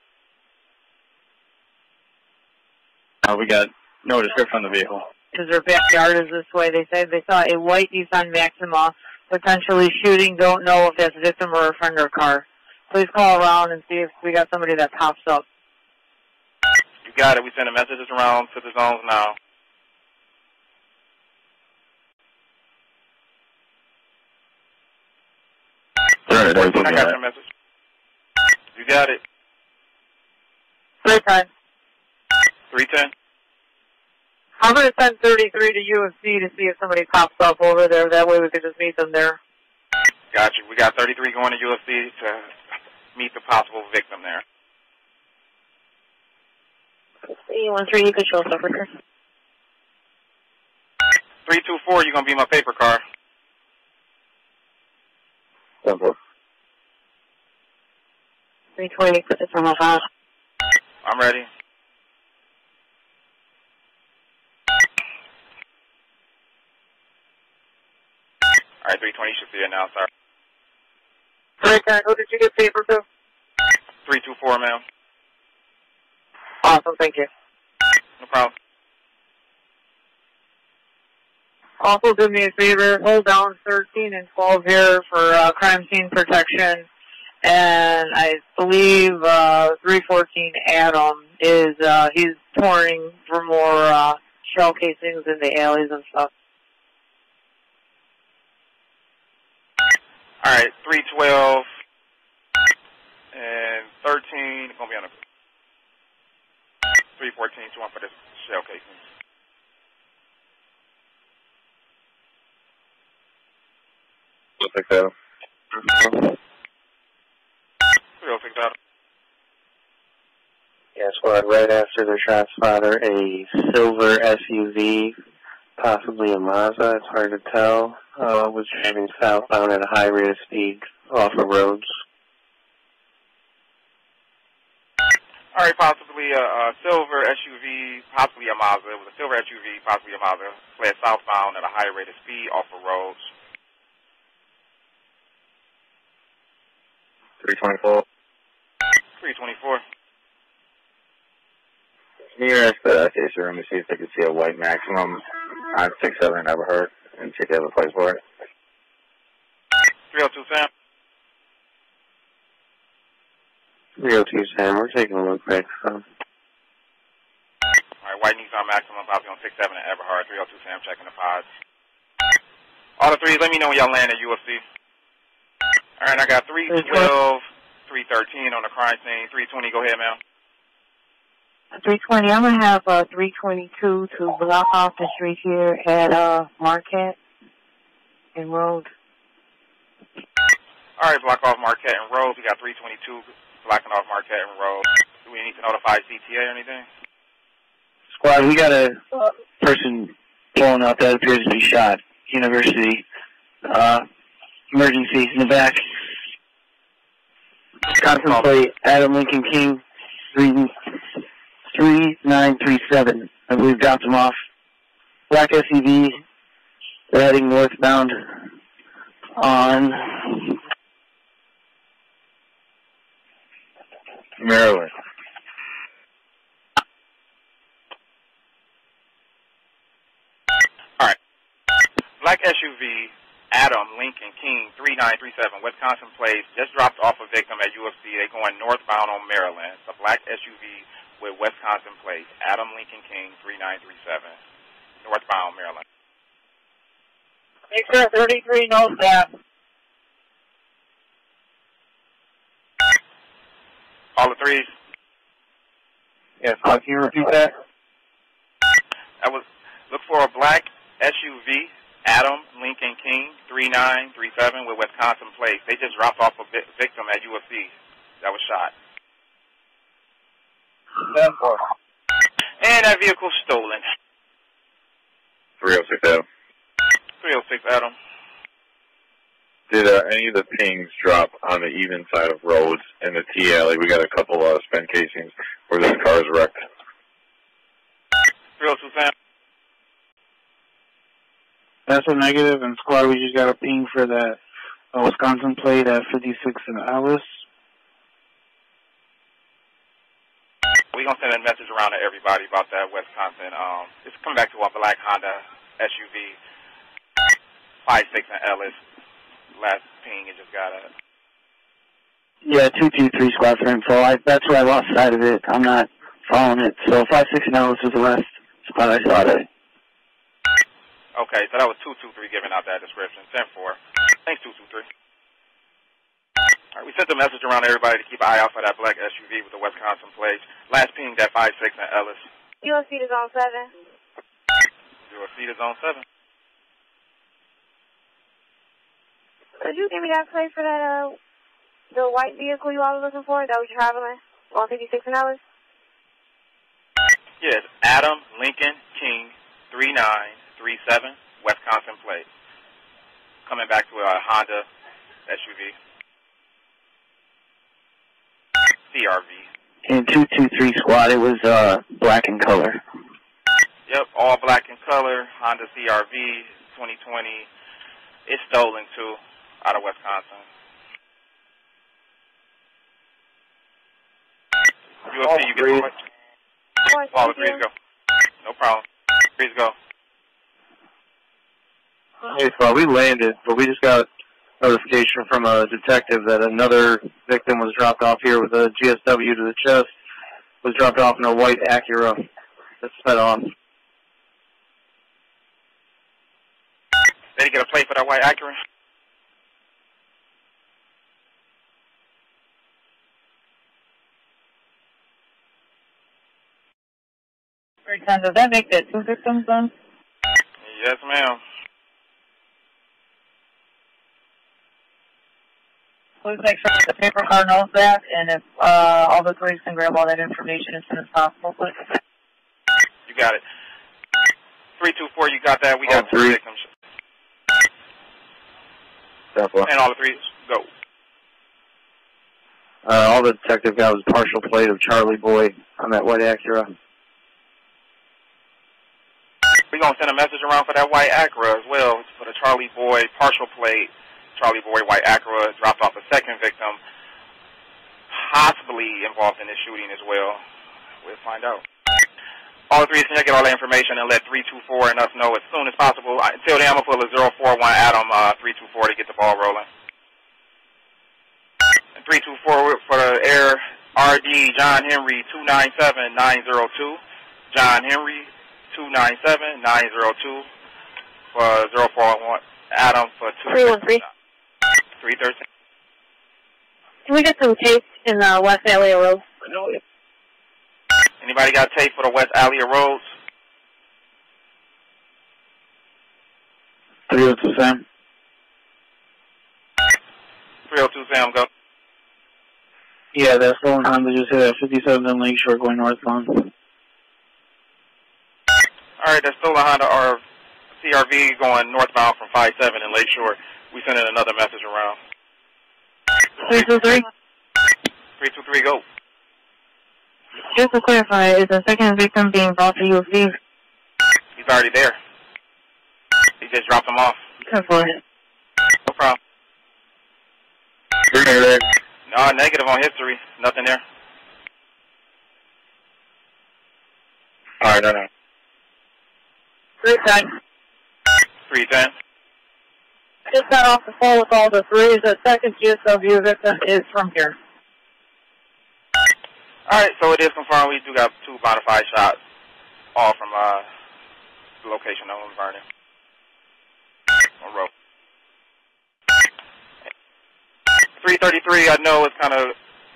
We got no description on the vehicle. Because their backyard is this way. They said they saw a white Nissan Maxima potentially shooting. Don't know if that's a victim or a friend or car. Please call around and see if we got somebody that pops up. You got it. We sending messages around to the zones now. I got your message. You got it. 310. 310. I'm going to send 33 to UFC to see if somebody pops up over there. That way we could just meet them there. Got you. We got 33 going to UFC to meet the possible victim there. 13, you can show us over here. 324, you're going to be my paper car. 320, put this on my file. I'm ready. All right, 320 should be it now, sir. 310, who did you get paper to? 324, ma'am. Awesome, thank you. No problem. Also, do me a favor, hold down 13 and 12 here for crime scene protection. And I believe 314 Adam is he's touring for more shell casings in the alleys and stuff. All right, 312 and 13 gonna be on the 314. So one for this shell casings. We'll pick that up. 306 Adam. Yeah, squad, right after the shot spotter, a silver SUV, possibly a Mazda, it's hard to tell, was driving southbound at a high rate of speed off of roads. All right, possibly a silver SUV, possibly a Mazda. It was a silver SUV, possibly a Mazda, fled southbound at a high rate of speed off of roads. 324. 324. Can you ask the case room to see if they could see a white Maximum on 67 never heard and see if they have a place for it? 302 Sam. 302 Sam, we're taking a look back from. All right, white Nissan Maximum, possibly on 67 and Everhard. 302 Sam, checking the pods. All the threes, let me know when y'all land at UFC. All right, I got 312, 313 on the crime scene. 320, go ahead, ma'am. 320, I'm going to have 322 to block off the street here at Marquette and Road. All right, block off Marquette and Road. We got 322 blocking off Marquette and Road. Do we need to notify CTA or anything? Squad, we got a person pulling out that appears to be shot. University. Emergency in the back. Contemplate Adam Lincoln King 3937. I believe dropped him off. Black SUV. They're heading northbound on Maryland. All right. Black SUV, Adam Lincoln King 3937, Wisconsin Place, just dropped off a victim at UFC. They're going northbound on Maryland. It's a black SUV with Wisconsin Place, Adam Lincoln King 3937, northbound Maryland. Make sure 33 knows that. All the threes? Yes, can you repeat that? That was, look for a black SUV, Adam Lincoln King 3937 with Wisconsin Place. They just dropped off a victim at UFC that was shot. And that vehicle stolen. 306 Adam. 306 Adam. Did any of the pings drop on the even side of roads in the T alley? We got a couple spent casings where this car is wrecked. 302 Sam. That's a negative, and squad, we just got a ping for that Wisconsin plate at 56 and Alice. We're going to send a message around to everybody about that Wisconsin. It's coming back to a black Honda SUV, 56 and Ellis. Last ping, it just got a... Yeah, 223 squad for info. That's where I lost sight of it. I'm not following it. So 56 and Alice was the last spot I saw today. Okay, so that was 223 giving out that description. 10-4. Thanks, 223. All right, we sent a message around to everybody to keep an eye out for that black SUV with the Wisconsin plate. Last ping, that 56 and Ellis. UFC to zone 7. UFC to zone 7. Could you give me that plate for that, the white vehicle you all were looking for that was traveling on 56 and Alice? Yes, Adam Lincoln King 3937, Wisconsin plate. Coming back to a Honda SUV. CRV. In 223 squad, it was black in color. Yep, all black in color, Honda CRV 2020. It's stolen too, out of Wisconsin. UFC, you get the All the threes go. No problem. Threes go. Hey, Squad, we landed, but we just got notification from a detective that another victim was dropped off here with a GSW to the chest. Was dropped off in a white Acura that sped on. Did he get a plate for that white Acura? Does that make that 2 victims then? Yes, ma'am. Please make sure the paper car knows that, and if all the police can grab all that information as soon as possible, please. You got it. 324, you got that. We got 2 victims. And all the threes go. All the detective got was partial plate of Charlie Boy on that white Acura. We're going to send a message around for that white Acura as well, for the Charlie Boy partial plate, Charlie Boy white Acura dropped off a second victim, possibly involved in this shooting as well. We'll find out. All the threes, can you get all the information and let 324 and us know as soon as possible. Until then, I'm going to pull a 041 Adam 324 to get the ball rolling. And 324 for the air, RD John Henry 297902. John Henry 297902 for 041 Adam for 313. 313. Can we get some tape in West Alley Road? Anybody got tape for the West Alley Roads? 302 Sam. 302 Sam, go. Yeah, that stolen Honda just hit at 57 in Lakeshore going northbound. All right, that's still a Honda CRV going northbound from 57 in Lakeshore. We sending another message around. 323. 323, go. Just to clarify, is the second victim being brought to UFV? He's already there. He just dropped him off. No problem. No, negative on history. Nothing there. All right, no. 310. 310. Just got off the phone with all the threes. The second GSW victim is from here. All right, so it is confirmed. We do got 2 bona fide shots, all from the location of burning. On road. 333, I know it's kind of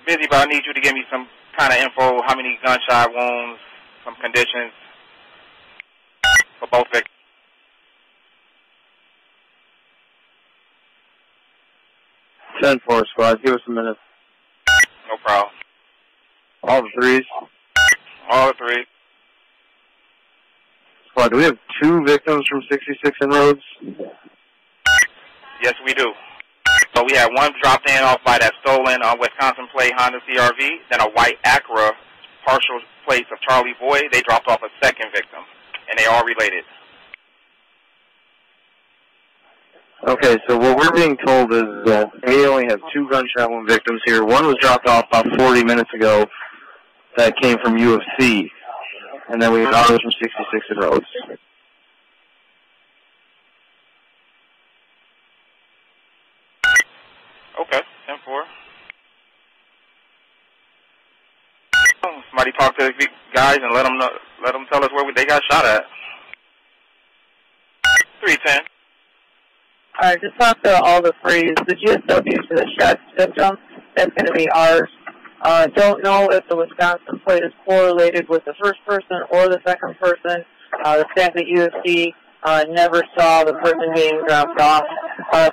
busy, but I need you to give me some kind of info, how many gunshot wounds, some conditions for both victims. 10-4 squad, give us a minute. No problem. All the threes. All the threes. Squad, do we have 2 victims from 66 in Rhodes? Yes, we do. So we had one dropped in off by that stolen Wisconsin plate Honda CRV, then a white Acura partial plates of Charlie Boy. They dropped off a second victim, and they all related. Okay, so what we're being told is that we only have 2 gunshot wound victims here. One was dropped off about 40 minutes ago that came from UFC, and then we have others from 66 in Rhodes. Okay, 10-4. Somebody talk to the guys and let them tell us where they got shot at. 310. All right, just talk to all the threes. The GSW for the shot victim, that's going to be ours. Don't know if the Wisconsin plate is correlated with the first person or the second person. The staff at UFC never saw the person being dropped off.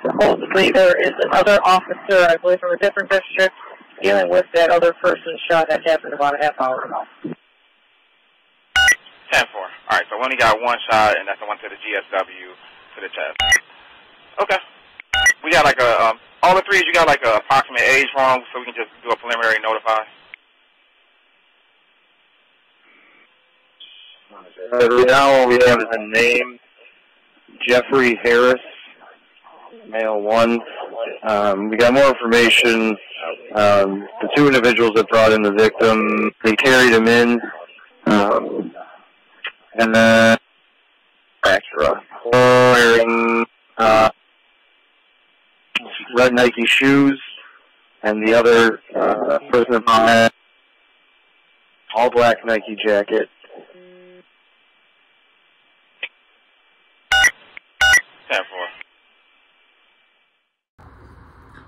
Supposedly there is another officer, I believe from a different district, dealing with that other person's shot that happened about a half hour ago. 10-4. All right, so we only got one shot, and that's the one to the GSW to the chest. Okay. We got like a, all the threes, you got like a approximate age for them, so we can just do a preliminary notify. Right now all we have is a name, Jeffrey Harris, male 1. We got more information. The 2 individuals that brought in the victim, they carried him in And then extra. Wearing red Nike shoes, and the other person had all black Nike jacket.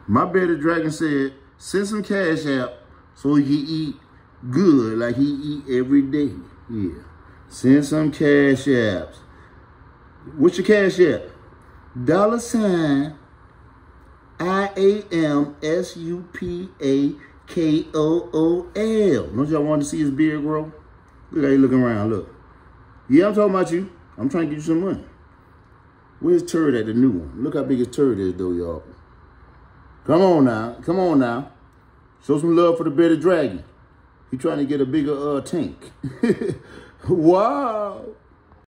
My bearded dragon said, send some cash out so he can eat good like he eat every day. Yeah. Send some cash apps. What's your cash app? $IAMSUPAKOOL. Don't y'all want to see his beard grow? Look how he looking around, look. Yeah, I'm talking about you. I'm trying to get you some money. Where's his turd at, the new one? Look how big his turd is though, y'all. Come on now. Come on now. Show some love for the bearded dragon. He trying to get a bigger tank. Wow.